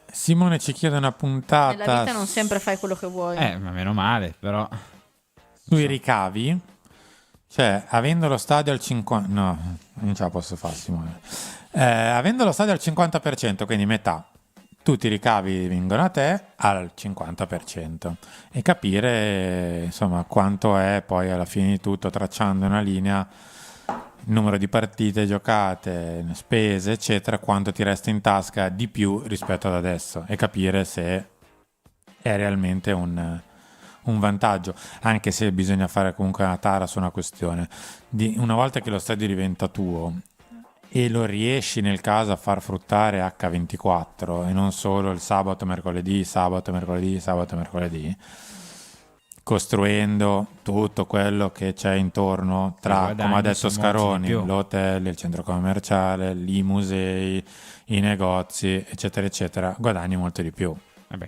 Simone ci chiede una puntata Nella vita non sempre fai quello che vuoi. Ma meno male, però. sui ricavi, cioè avendo lo stadio al 50%, no, non ce la posso fare Simone, avendo lo stadio al 50%, quindi metà, tutti i ricavi vengono a te al 50% e capire insomma quanto è poi alla fine di tutto, tracciando una linea, il numero di partite giocate, spese eccetera, quanto ti resta in tasca di più rispetto ad adesso e capire se è realmente un vantaggio, anche se bisogna fare comunque una tara su una questione. Una volta che lo stadio diventa tuo e lo riesci nel caso a far fruttare H24 e non solo il sabato, mercoledì, costruendo tutto quello che c'è intorno tra, come ha detto Scaroni, l'hotel, il centro commerciale, i musei, i negozi, eccetera, eccetera, guadagni molto di più.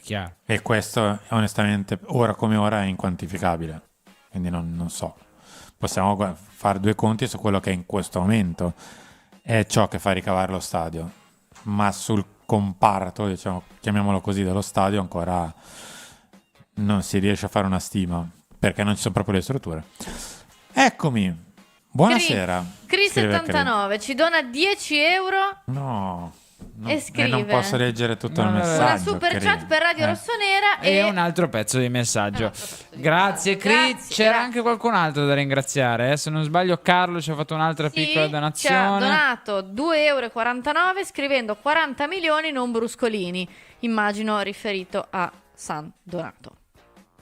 Chiaro. E questo onestamente ora come ora è inquantificabile, quindi non so. Possiamo fare due conti su quello che in questo momento è ciò che fa ricavare lo stadio, ma sul comparto, diciamo, chiamiamolo così, dello stadio ancora non si riesce a fare una stima perché non ci sono proprio le strutture. Eccomi, buonasera. Cri79 ci dona 10 euro. No. E scrive: non posso leggere tutto il una messaggio. super chat per Radio Rossonera e un altro pezzo di messaggio. Grazie Cri. C'era anche qualcun altro da ringraziare, se non sbaglio Carlo ci ha fatto un'altra piccola donazione. Ci ha donato 2,49 euro scrivendo 40 milioni non bruscolini, immagino riferito a San Donato.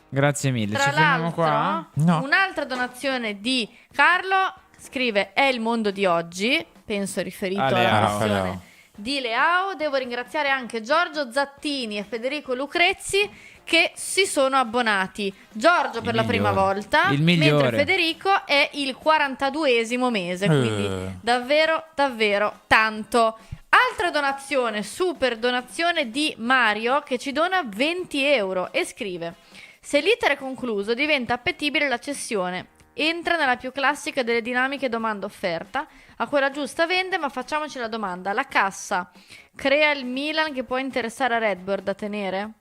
Grazie mille. Tra ci fermiamo l'altro, qua? No. Un'altra donazione di Carlo, scrive: è il mondo di oggi, penso riferito alla donazione di Leao. Devo ringraziare anche Giorgio Zattini e Federico Lucrezzi che si sono abbonati. Giorgio per la prima volta, mentre Federico è il 42esimo mese, quindi davvero davvero tanto. Altra donazione, super donazione di Mario che ci dona 20 euro e scrive: se l'iter è concluso diventa appetibile la cessione. Entra nella più classica delle dinamiche domanda-offerta. A quella giusta vende, ma facciamoci la domanda: la cassa crea il Milan che può interessare a Redbird da tenere?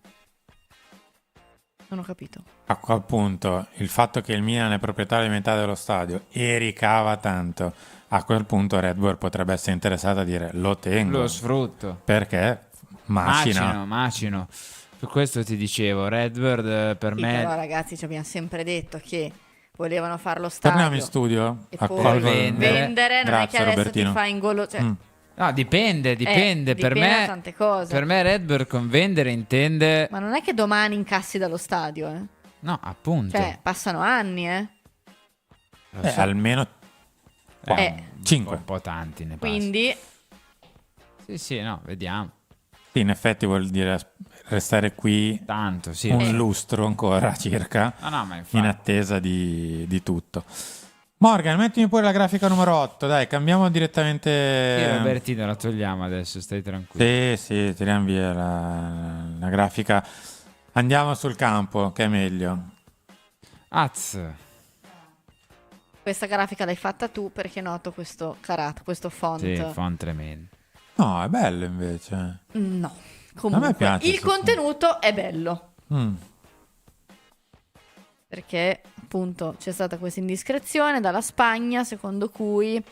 Non ho capito. A quel punto, il fatto che il Milan è proprietario di metà dello stadio e ricava tanto, a quel punto Redbird potrebbe essere interessata a dire lo tengo. Lo sfrutto. Perché? Macino. Per questo ti dicevo, Redbird per me... Però ragazzi ci abbiamo sempre detto che volevano fare lo stadio. Torniamo in studio. E poi Accolgo- vendere, non è Grazie, che adesso Robertino. ti fa ingolo, cioè, No, dipende. Per dipende me, da tante cose. per me Redbird con vendere intende... Ma non è che domani incassi dallo stadio, eh. No, appunto. Cioè, passano anni, Lo so. almeno Eh. 5. Un po' tanti ne passano. Quindi Sì, no, vediamo. Sì, in effetti vuol dire restare qui Tanto, sì. un lustro ancora circa, No, ma in infatti. attesa di tutto. Morgan, mettimi pure la grafica numero 8, dai, cambiamo direttamente. Sì, Robertino, la togliamo adesso, stai tranquillo. Sì, tiriamo via la grafica. Andiamo sul campo, che è meglio. Az. questa grafica l'hai fatta tu perché noto questo questo font. Sì, font tremendo. No, è bello invece. No. A me Comunque, piace il questo contenuto è bello. Mm. Perché appunto c'è stata questa indiscrezione dalla Spagna secondo cui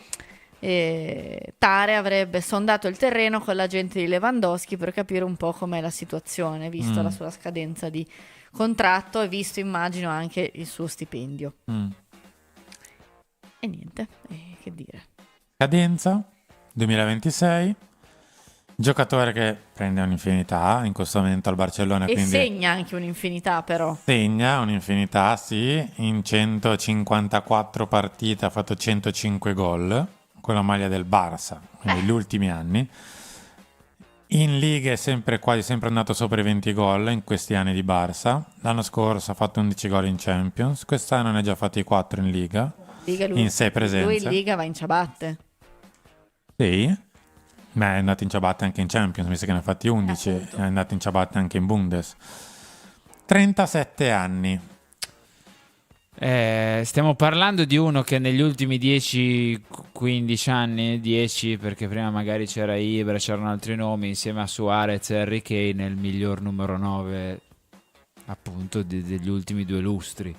Tare avrebbe sondato il terreno con l'agente di Lewandowski per capire un po' com'è la situazione, visto la sua scadenza di contratto e visto, immagino, anche il suo stipendio. Mm. E niente, che dire. Cadenza 2026. Giocatore che prende un'infinità in questo momento al Barcellona, E quindi segna anche un'infinità, però. segna un'infinità, sì. In 154 partite ha fatto 105 gol con la maglia del Barça, quindi gli ultimi anni. In Liga è quasi sempre andato sopra i 20 gol in questi anni di Barça. L'anno scorso ha fatto 11 gol in Champions, quest'anno ne ha già fatti 4 in Liga. Liga, In 6 presenze. Lui in Liga va in ciabatte. Sì, ma è andato in ciabatte anche in Champions, mi sa che ne ha fatti 11, Appunto. è andato in ciabatte anche in Bundes. 37 anni. Stiamo parlando di uno che negli ultimi 10-15 anni, 10 perché prima magari c'era Ibra, c'erano altri nomi, insieme a Suarez e Harry Kane, è il miglior numero 9 appunto degli ultimi 2 lustri.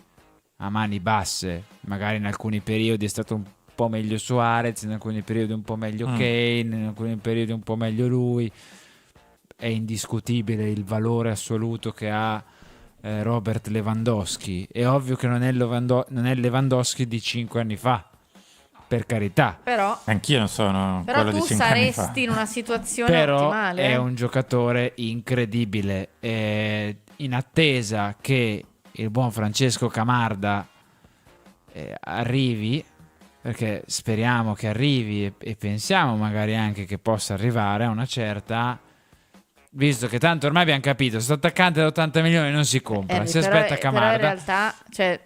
A mani basse, magari in alcuni periodi è stato un po' meglio Suarez, in alcuni periodi un po' meglio Kane, in alcuni periodi un po' meglio lui. È indiscutibile il valore assoluto che ha Robert Lewandowski. È ovvio che non è Lewandowski di 5 anni fa, per carità. Però Anch'io non sono quello tu di 5 anni fa. saresti in una situazione Però ottimale. è un giocatore incredibile. In attesa che il buon Francesco Camarda arrivi, perché speriamo che arrivi e pensiamo magari anche che possa arrivare a una certa, visto che tanto ormai abbiamo capito, questo attaccante da 80 milioni non si compra, si Però- aspetta Camarda. Però in realtà, cioè,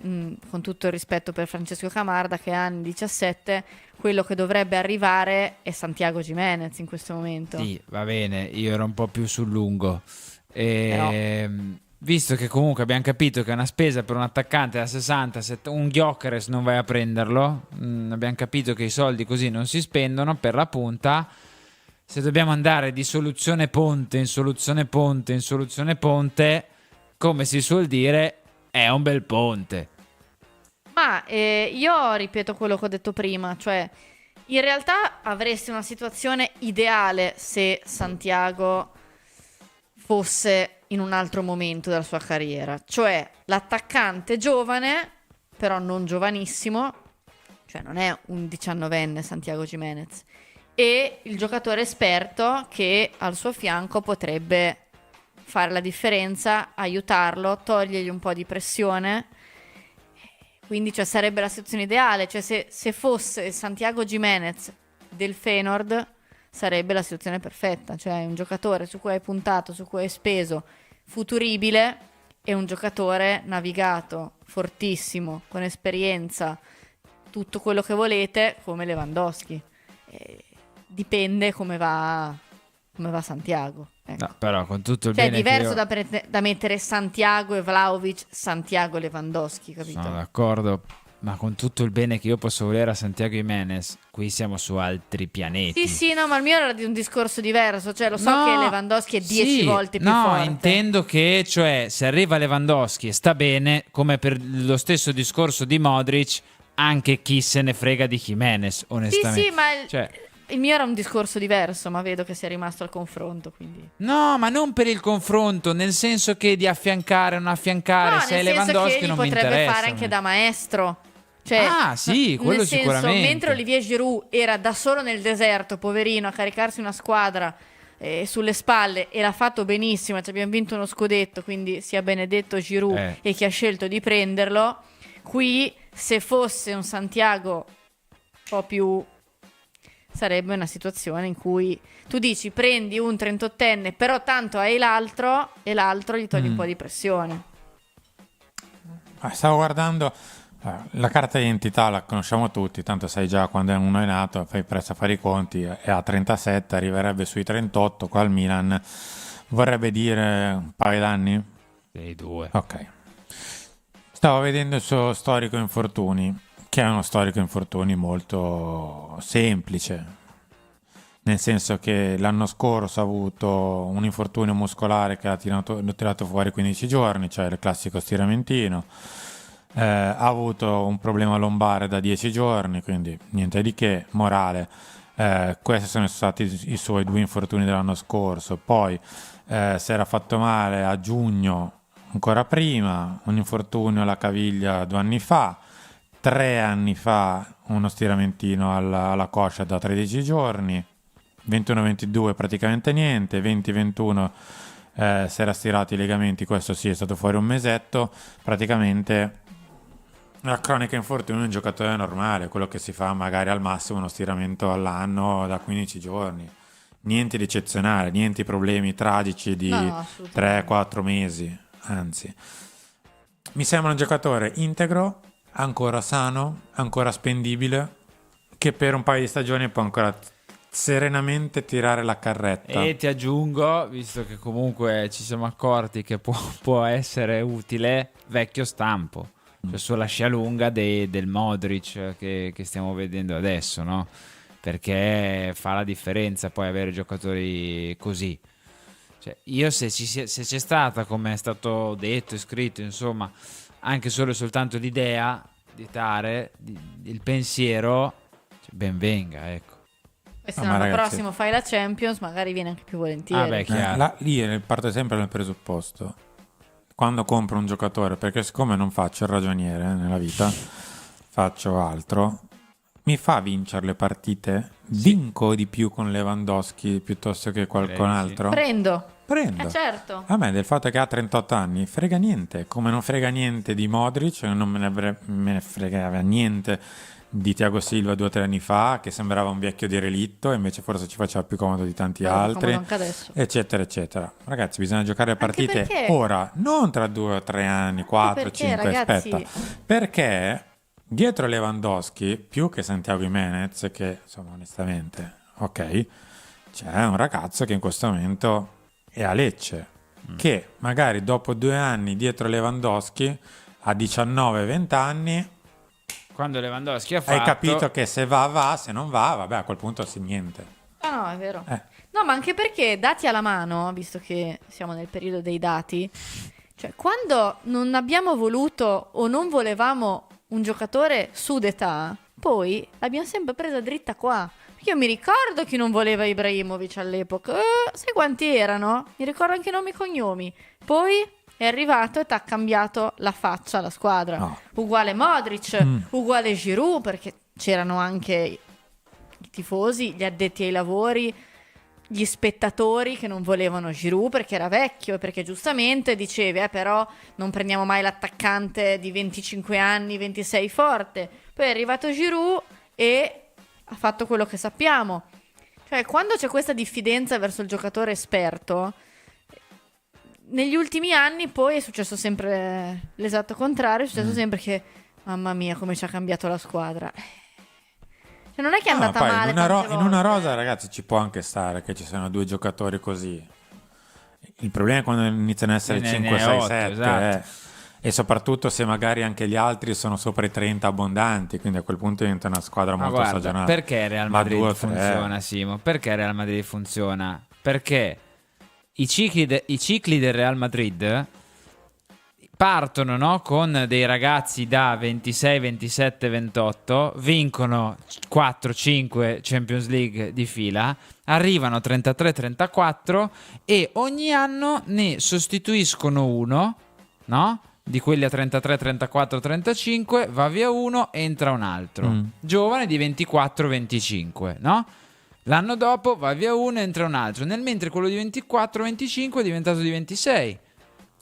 con tutto il rispetto per Francesco Camarda, che ha anni 17, quello che dovrebbe arrivare è Santiago Gimenez in questo momento. Sì, va bene, io ero un po' più sul lungo. Però- Visto che comunque abbiamo capito che è una spesa per un attaccante da 60, un Gyökeres non vai a prenderlo, abbiamo capito che i soldi così non si spendono per la punta. Se dobbiamo andare di soluzione ponte in soluzione ponte in soluzione ponte, come si suol dire, è un bel ponte. Ma io ripeto quello che ho detto prima, cioè in realtà avresti una situazione ideale se Santiago fosse in un altro momento della sua carriera, cioè l'attaccante giovane, però non giovanissimo, cioè non è un 19enne Santiago Gimenez, e il giocatore esperto che al suo fianco potrebbe fare la differenza, aiutarlo, togliergli un po' di pressione. Quindi cioè, sarebbe la situazione ideale, cioè se fosse Santiago Gimenez del Feyenoord sarebbe la situazione perfetta, cioè un giocatore su cui hai puntato, su cui hai speso, futuribile, e un giocatore navigato, fortissimo, con esperienza, tutto quello che volete, come Lewandowski. Dipende come va Santiago. Ecco. No, però con tutto il Cioè è bene diverso che io... da mettere Santiago e Vlahovic, Santiago e Lewandowski, capito? Sono d'accordo, ma con tutto il bene che io posso volere a Santiago Jimenez, qui siamo su altri pianeti. Sì, no, ma il mio era di un discorso diverso, cioè lo so No, che Lewandowski è 10 sì, volte più no, forte. intendo che, cioè, se arriva Lewandowski e sta bene, come per lo stesso discorso di Modric, anche chi se ne frega di Jimenez, onestamente. Sì, ma Cioè, il mio era un discorso diverso, ma vedo che sei rimasto al confronto, quindi... no, ma non per il confronto, nel senso che di affiancare o non affiancare, No, se è nel senso Lewandowski che gli non mi potrebbe interessa. fare anche da maestro Cioè, sì, quello nel senso, sicuramente. mentre Olivier Giroud era da solo nel deserto, poverino, a caricarsi una squadra sulle spalle, e l'ha fatto benissimo, ci abbiamo vinto uno scudetto, quindi sia benedetto Giroud e chi ha scelto di prenderlo. Qui, se fosse un Santiago un po' più, sarebbe una situazione in cui tu dici prendi un 38enne, però tanto hai l'altro e l'altro gli togli un po' di pressione. Stavo guardando la carta d'identità, la conosciamo tutti, tanto sai già quando uno è nato, fai presto a fare i conti, è a 37, arriverebbe sui 38, qua al Milan vorrebbe dire un paio d'anni? Dei 2. Ok. Stavo vedendo il suo storico infortuni, che è uno storico infortuni molto semplice, nel senso che l'anno scorso ha avuto un infortunio muscolare che l'ha tirato fuori 15 giorni, cioè il classico stiramentino. Ha avuto un problema lombare da 10 giorni, quindi niente di che. Morale, questi sono stati i suoi 2 infortuni dell'anno scorso. Poi si era fatto male a giugno, ancora prima, un infortunio alla caviglia 2 anni fa, 3 anni fa uno stiramentino alla coscia da 13 giorni, 21-22 praticamente niente, 20-21 si era stirati i legamenti, questo sì è stato fuori un mesetto, praticamente la cronica infortunio è un giocatore normale, quello che si fa magari al massimo uno stiramento all'anno da 15 giorni, niente di eccezionale, niente problemi tragici di 3-4 mesi, anzi mi sembra un giocatore integro, ancora sano, ancora spendibile, che per un paio di stagioni può ancora serenamente tirare la carretta. E ti aggiungo, visto che comunque ci siamo accorti che può essere utile, vecchio stampo, cioè sulla scia lunga del Modric che stiamo vedendo adesso, no? Perché fa la differenza poi avere giocatori così. Cioè, io se c'è stata, come è stato detto e scritto, insomma, anche solo e soltanto l'idea di dare il pensiero, cioè, ben venga, ecco. E se l'anno prossimo fai la Champions, magari viene anche più volentieri. Lì parte sempre dal presupposto, quando compro un giocatore, perché siccome non faccio il ragioniere nella vita, faccio altro, mi fa vincere le partite? Vinco di più con Lewandowski piuttosto che qualcun altro? Prendo. Certo. A me del fatto che ha 38 anni frega niente, come non frega niente di Modric, non me ne fregava niente di Thiago Silva 2 o 3 anni fa, che sembrava un vecchio di relitto, invece forse ci faceva più comodo di tanti altri, eccetera eccetera. Ragazzi, bisogna giocare le partite ora, non tra 2 o 3 anni, 4, 5, ragazzi... aspetta, perché dietro Lewandowski, più che Santiago Jimenez, che insomma onestamente, ok, c'è un ragazzo che in questo momento è a Lecce, che magari dopo 2 anni dietro Lewandowski, a 19-20 anni, quando Lewandowski ha fatto... hai capito che se va, se non va, vabbè, a quel punto sì, niente. No, è vero. No, ma anche perché, dati alla mano, visto che siamo nel periodo dei dati, cioè quando non abbiamo voluto o non volevamo un giocatore su d'età, poi l'abbiamo sempre presa dritta qua. Io mi ricordo chi non voleva Ibrahimovic all'epoca. Sai quanti erano? Mi ricordo anche nomi e cognomi. Poi è arrivato e ti ha cambiato la faccia alla squadra. No. Uguale Modric, uguale Giroud, perché c'erano anche i tifosi, gli addetti ai lavori, gli spettatori che non volevano Giroud perché era vecchio e perché giustamente dicevi però non prendiamo mai l'attaccante di 25 anni, 26 forte. Poi è arrivato Giroud e ha fatto quello che sappiamo. Cioè, quando c'è questa diffidenza verso il giocatore esperto, negli ultimi anni poi è successo sempre l'esatto contrario, è successo sempre che, mamma mia, come ci ha cambiato la squadra. Cioè, non è che è andata male in una rosa, ragazzi, ci può anche stare che ci siano 2 giocatori così. Il problema è quando iniziano ad essere 5, 6, 7, esatto. E soprattutto se magari anche gli altri sono sopra i 30 abbondanti, quindi a quel punto diventa una squadra molto stagionale. Perché Real Madrid funziona, Simo? Perché Real Madrid funziona? Perché i cicli del Real Madrid partono, no? Con dei ragazzi da 26, 27, 28, vincono 4, 5 Champions League di fila, arrivano a 33, 34 e ogni anno ne sostituiscono uno, no? di quelli a 33, 34, 35, va via uno, entra un altro. Giovane di 24, 25, no? L'anno dopo va via uno, entra un altro. Nel mentre quello di 24, 25 è diventato di 26.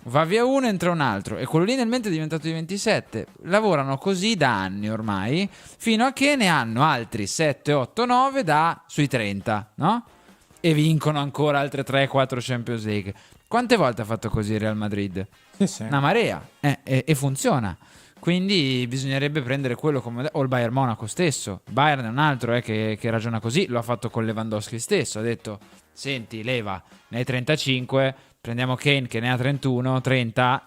Va via uno, entra un altro. E quello lì nel mentre è diventato di 27. Lavorano così da anni ormai, fino a che ne hanno altri 7, 8, 9 da sui 30, no? E vincono ancora altre 3, 4 Champions League. Quante volte ha fatto così il Real Madrid? Sì. Una marea. E funziona. Quindi bisognerebbe prendere quello come... O il Bayern Monaco stesso. Bayern è un altro che ragiona così. Lo ha fatto con Lewandowski stesso. Ha detto, senti, leva, ne hai 35, prendiamo Kane che ne ha 31, 30,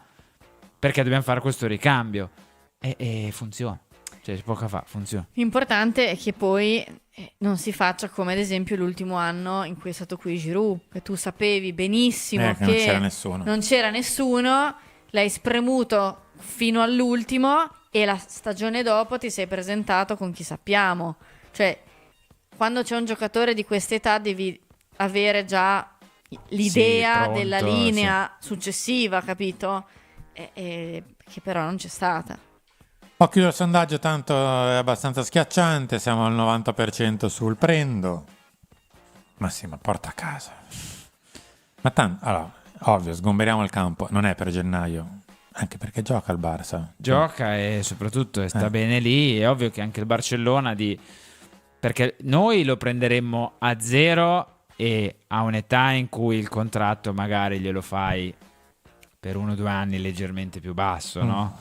perché dobbiamo fare questo ricambio. E funziona. Cioè, si può fare, funziona. L'importante è che poi non si faccia come ad esempio l'ultimo anno in cui è stato qui Giroud, che tu sapevi benissimo che non c'era nessuno. Non c'era nessuno, l'hai spremuto fino all'ultimo e la stagione dopo ti sei presentato con chi sappiamo. Cioè, quando c'è un giocatore di quest'età devi avere già l'idea pronto, della linea successiva, capito? Che però non c'è stata. Ho chiuso il sondaggio, tanto è abbastanza schiacciante, siamo al 90% sul prendo. Ma sì, ma porta a casa. Ma tanto, allora, ovvio, sgomberiamo il campo, non è per gennaio, anche perché gioca il Barça. Gioca e soprattutto sta bene lì. È ovvio che anche il Barcellona perché noi lo prenderemmo a zero e a un'età in cui il contratto magari glielo fai per 1 o 2 anni leggermente più basso, no?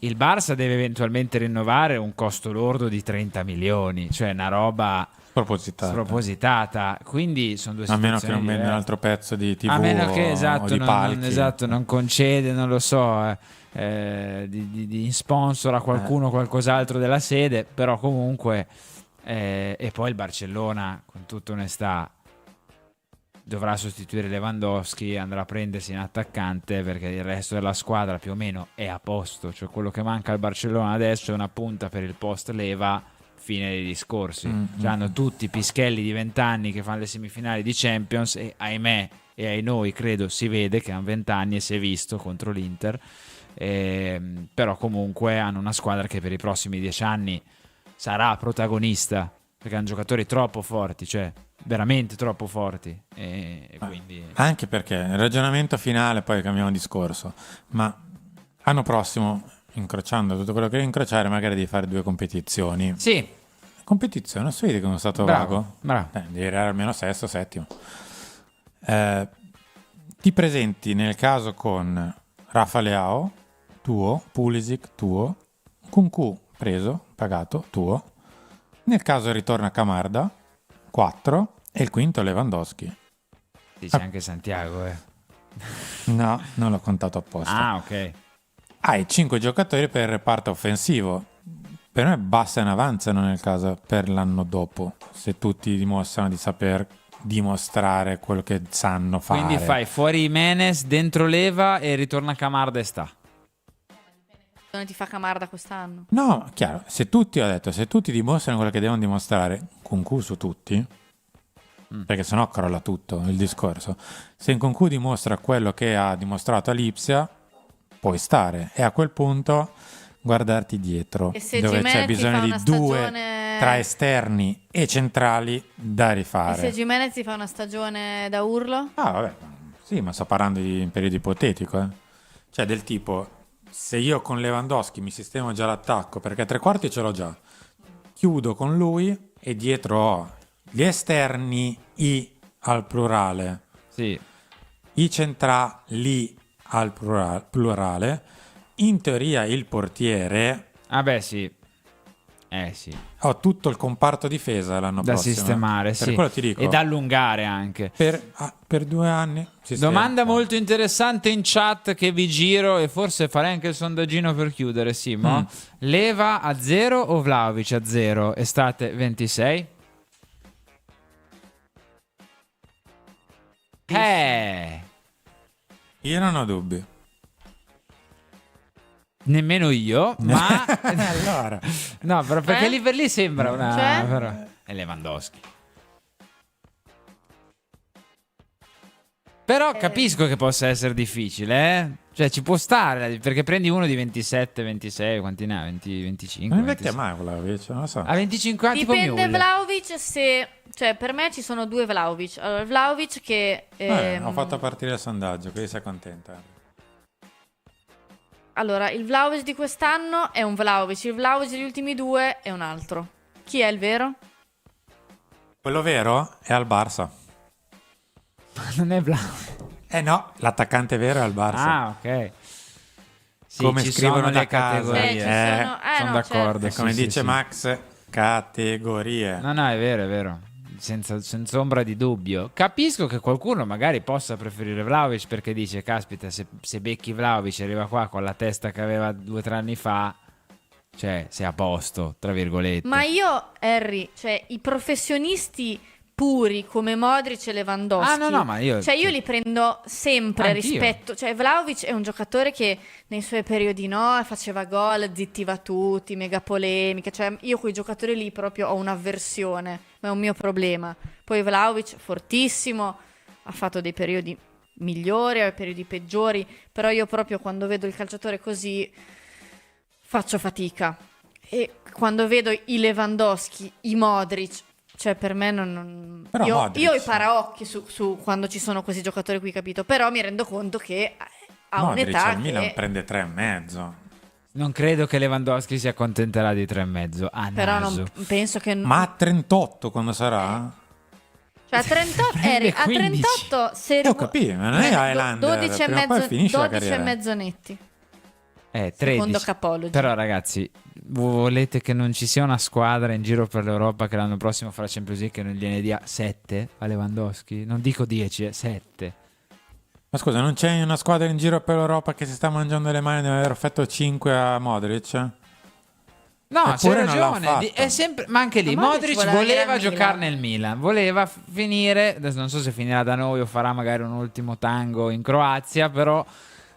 Il Barça deve eventualmente rinnovare un costo lordo di 30 milioni, cioè una roba spropositata. Quindi sono due a situazioni meno che non venda un altro pezzo di TV a meno che o di palchi. non concede, non lo so, di sponsor a qualcuno qualcos'altro della sede, però comunque e poi il Barcellona, con tutta onestà, dovrà sostituire Lewandowski, andrà a prendersi un attaccante perché il resto della squadra più o meno è a posto. Cioè quello che manca al Barcellona adesso è una punta per il post leva, fine dei discorsi. Hanno tutti pischelli di 20 anni che fanno le semifinali di Champions e ahimè e ai noi credo si vede che hanno 20 anni e si è visto contro l'Inter. Però comunque hanno una squadra che per i prossimi 10 anni sarà protagonista perché hanno giocatori troppo forti, cioè veramente troppo forti e quindi... Anche perché il ragionamento finale, poi cambiamo discorso, ma l'anno prossimo, incrociando tutto quello che devi incrociare, magari devi fare 2 competizioni. Sì. Competizione, non so vedi che sono stato Bravo. devi arrivare almeno sesto, settimo. Ti presenti nel caso con Rafa Leao tuo, Pulisic tuo, Kunku preso, pagato, tuo. Nel caso ritorna Camarda 4 e il quinto Lewandowski. Dice anche Santiago, No, non l'ho contato apposta. Ah, ok. Hai 5 giocatori per il reparto offensivo. Per me basta e ne avanzano nel caso per l'anno dopo, se tutti dimostrano di saper dimostrare quello che sanno fare. Quindi fai fuori Jimenez, dentro Leva e ritorna Camarda e sta. Non ti fa Camarda quest'anno? No, chiaro, se tutti dimostrano quello che devono dimostrare, Kunku su tutti, perché sennò crolla tutto il discorso. Se in Kunku dimostra quello che ha dimostrato a Lipsia, puoi stare e a quel punto guardarti dietro, E se dove Gimenez c'è ti bisogno fa di una 2 stagione- tra esterni e centrali da E rifare. se Gimenez ti fa una stagione da urlo? Ah, vabbè, sì, ma sto parlando di un periodo ipotetico, Cioè del tipo, se io con Lewandowski mi sistemo già l'attacco, perché 3/4 ce l'ho già, chiudo con lui e dietro ho gli esterni, i al plurale, Sì. i centrali al plurale, in teoria il portiere, Ah beh, sì. Sì. ho tutto il comparto difesa l'anno Da prossimo. sistemare, Per sì. quello ti dico, E da allungare anche. per 2 anni. sistema. Domanda molto interessante in chat che vi giro e forse farei anche il sondaggino per chiudere, Simo. Leva a 0 o Vlahovic a 0? Estate 26? Io non ho dubbi. Nemmeno io, ma... Allora, No, però perché lì per lì sembra una... Cioè? Però... È Lewandowski. Però capisco che possa essere difficile, Cioè ci può stare, perché prendi uno di 27, 26, quanti ne ha? 20, 25? Non invecchia mai Vlahovic, non lo so. A 25 anni tipo Dipende Müller. Vlahovic se... Cioè, per me ci sono due Vlahovic. Allora, Vlahovic che... Ho fatto partire il sondaggio, quindi sei contenta. Allora, il Vlahovic di quest'anno è un Vlahovic, il Vlahovic degli ultimi due è un altro. Chi è il vero? Quello vero è al Barça. Non è Vlahovic. No, l'attaccante vero è al Barça. Ah, ok. Sì, Come ci scrivono sono da le casa. categorie. Ci sono... Sono no, d'accordo. E come sì, dice sì. Max, categorie. No, è vero, è vero. Senza ombra di dubbio. Capisco che qualcuno magari possa preferire Vlahovic perché dice, caspita, se becchi Vlahovic arriva qua con la testa che aveva 2 o 3 anni fa, cioè sei a posto, tra virgolette. Ma io, Harry, cioè i professionisti puri come Modric e Lewandowski, no, ma io li prendo sempre Anch'io. rispetto, cioè Vlahovic è un giocatore che nei suoi periodi faceva gol, zittiva tutti, mega polemiche, cioè io quei giocatori lì proprio ho un'avversione, ma è un mio problema. Poi Vlahovic fortissimo, ha fatto dei periodi migliori, periodi peggiori, però io proprio quando vedo il calciatore così faccio fatica. E quando vedo i Lewandowski, i Modric, cioè per me non... Però Io Modric- ho i paraocchi su quando ci sono questi giocatori qui, capito? Però mi rendo conto che ha Modric un'età al Milan che... prende 3,5. Non credo che Lewandowski si accontenterà di 3,5 a Però naso. non penso che... Ma a 38 quando sarà? Cioè a 38, Prende a 15. 38 se Ho capito, ma non è Highlander, 12 e prima o poi mezzo, finisce la 12 e carriera. mezzo netti. 13. Secondo Capology. Però ragazzi, volete che non ci sia una squadra in giro per l'Europa che l'anno prossimo farà Champions League che non gliene dia 7 a Lewandowski? Non dico 10, 7. Ma scusa, non c'è una squadra in giro per l'Europa che si sta mangiando le mani di aver offerto 5 a Modric? No, c'hai Eppure non l'ha ragione. fatto. È sempre... Ma anche lì, Ma Modric Modric voleva venire voleva al giocare Milan. nel Milan. Voleva finire, adesso non so se finirà da noi o farà magari un ultimo tango in Croazia, però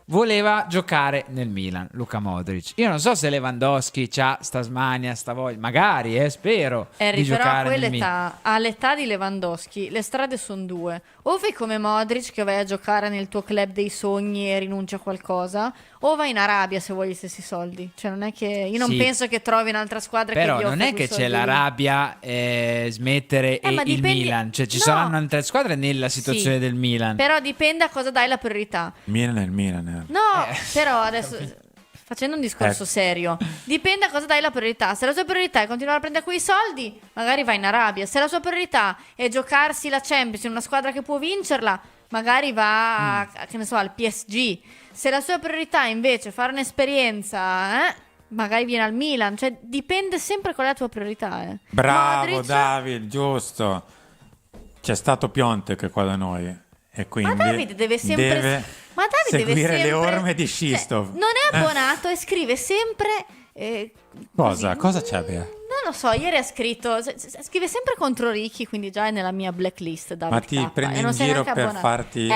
voleva giocare nel Milan, Luka Modric. Io non so se Lewandowski c'ha sta smania, sta voglia, magari, spero Harry, di però a giocare nel Milan. quell'età, all'età di Lewandowski, le strade sono due. O fai come Modric che vai a giocare nel tuo club dei sogni e rinunci a qualcosa, o vai in Arabia se vuoi gli stessi soldi. Cioè non è che... Io non Sì. penso che trovi un'altra squadra Però che gli non offra è che quei c'è soldi la lì. rabbia smettere e ma il dipendi- Milan, cioè ci No. saranno altre squadre nella situazione Sì. del Milan. Però dipende a cosa dai la priorità. Milan è il Milan. No, però adesso facendo un discorso serio, dipende a cosa dai la priorità. Se la sua priorità è continuare a prendere quei soldi, magari vai in Arabia. Se la sua priorità è giocarsi la Champions in una squadra che può vincerla, magari va che ne so, al PSG. Se la sua priorità è invece fare un'esperienza, magari viene al Milan. Cioè dipende sempre qual è la tua priorità. Bravo Modric- David, giusto. C'è stato Piontek qua da noi e quindi Ma Davide deve sempre ma Davide seguire deve le sempre... orme di Cioè, Shistov. non è abbonato e scrive sempre Cosa? così. Cosa c'è, Bea? Non lo so, ieri ha scritto scrive sempre contro Ricky, quindi già è nella mia blacklist David Ma ti K, prendi e in non sei giro neanche per abbonato. farti...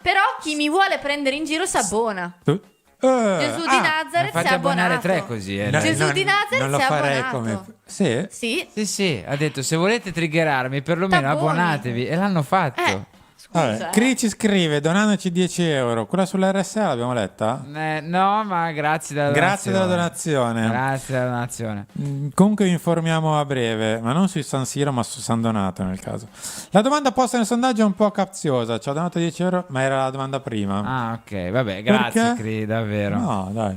Però chi mi vuole prendere in giro si abbona. Tu? Gesù di Nazareth si fatti è abbonare abbonato. 3 così. No, Gesù di Nazareth non lo si è farei abbonato. come... Sì? Sì. Sì, ha detto se volete triggerarmi perlomeno T'abboni. abbonatevi e l'hanno fatto. Scusa. Vabbè, Cri ci scrive donandoci 10 euro. Quella sull'RSA l'abbiamo letta? No, ma grazie della Grazie della donazione. donazione. Grazie della donazione. Comunque vi informiamo a breve, ma non su San Siro, ma su San Donato nel caso. La domanda posta nel sondaggio è un po' capziosa. Ci ho donato 10 euro, ma era la domanda prima. Ah, ok, vabbè, grazie Perché? Cri, davvero. No, dai.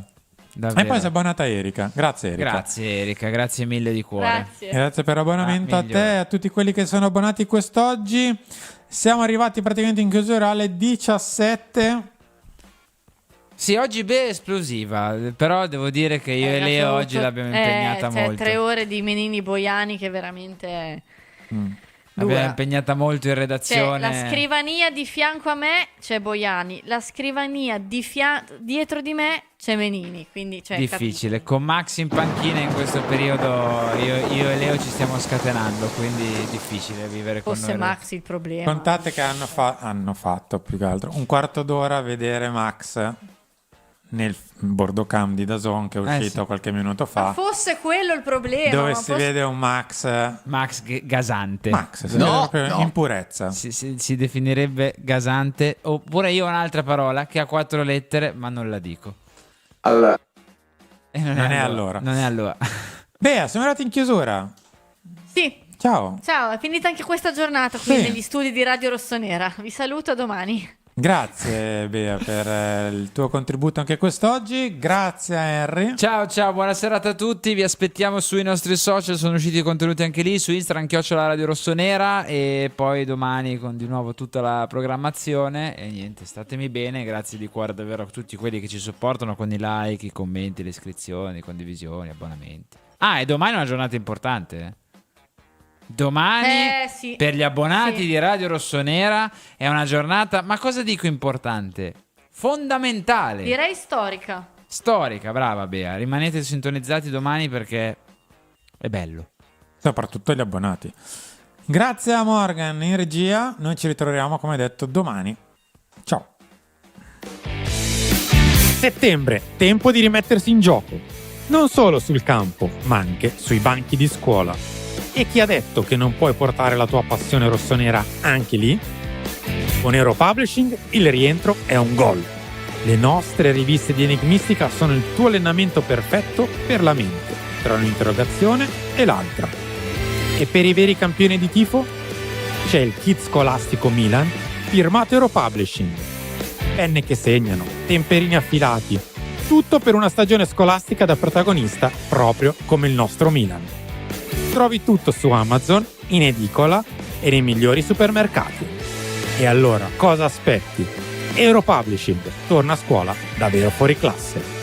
davvero. E poi si è abbonata Erika. Grazie Erika. Grazie Erika, grazie mille di cuore. Grazie. Grazie per l'abbonamento a migliore. te e a tutti quelli che sono abbonati quest'oggi. Siamo arrivati praticamente in chiusura alle 17. Sì, oggi è esplosiva, però devo dire che io e Leo oggi l'abbiamo impegnata molto. 3 ore di Menini Boiani che veramente L'abbiamo dura. impegnata molto in Cioè, redazione. la scrivania di fianco a me c'è Boiani, la scrivania dietro di me c'è Menini, quindi cioè, Difficile, con Max in panchina in questo periodo io e Leo ci stiamo scatenando, quindi è difficile vivere con Fosse noi. Max il problema. Contate che hanno fatto più che altro un quarto d'ora a vedere Max nel Bordocam di DAZN che è uscito sì. qualche minuto Ma fa, fosse quello il problema. dove ma si fosse- vede un Max Gasante. si vede proprio in purezza. Si definirebbe gasante. Oppure io ho un'altra parola che ha 4 lettere, ma non la dico. Allora, E non è allora. Non è allora. Bea, siamo arrivati in chiusura. Sì. Ciao. Ciao, è finita anche questa giornata qui Sì. negli studi di Radio Rossonera. Vi saluto, a domani. Grazie Bea per il tuo contributo anche quest'oggi. Grazie a Henry. Ciao, buona serata a tutti. Vi aspettiamo sui nostri social. Sono usciti i contenuti anche lì su Instagram, @Radio Rossonera. E poi domani con di nuovo tutta la programmazione. E niente, statemi bene. Grazie di cuore davvero a tutti quelli che ci supportano con i like, i commenti, le iscrizioni, condivisioni, abbonamenti. E domani è una giornata importante. Domani Sì. per gli abbonati Sì. di Radio Rossonera è una giornata, ma cosa dico importante? Fondamentale. Direi storica. Storica, brava Bea. Rimanete sintonizzati domani perché è bello. Soprattutto gli abbonati. Grazie a Morgan in regia. Noi ci ritroviamo come detto domani. Ciao. Settembre, tempo di rimettersi in gioco. Non solo sul campo, ma anche sui banchi di scuola. E chi ha detto che non puoi portare la tua passione rossonera anche lì? Con Euro Publishing il rientro è un gol. Le nostre riviste di Enigmistica sono il tuo allenamento perfetto per la mente, tra un'interrogazione e l'altra. E per i veri campioni di tifo? C'è il kit scolastico Milan, firmato Euro Publishing. Penne che segnano, temperini affilati, tutto per una stagione scolastica da protagonista proprio come il nostro Milan. Trovi tutto su Amazon, in edicola e nei migliori supermercati. E allora cosa aspetti? Euro Publishing torna a scuola davvero fuori classe.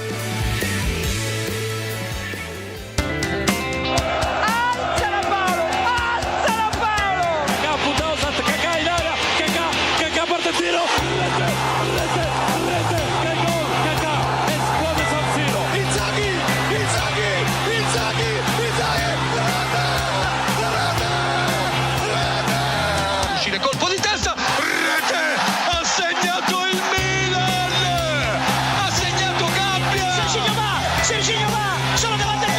Colpo di testa, rete, ha segnato il Milan, ha segnato Gabbia. Serginho va, sono davanti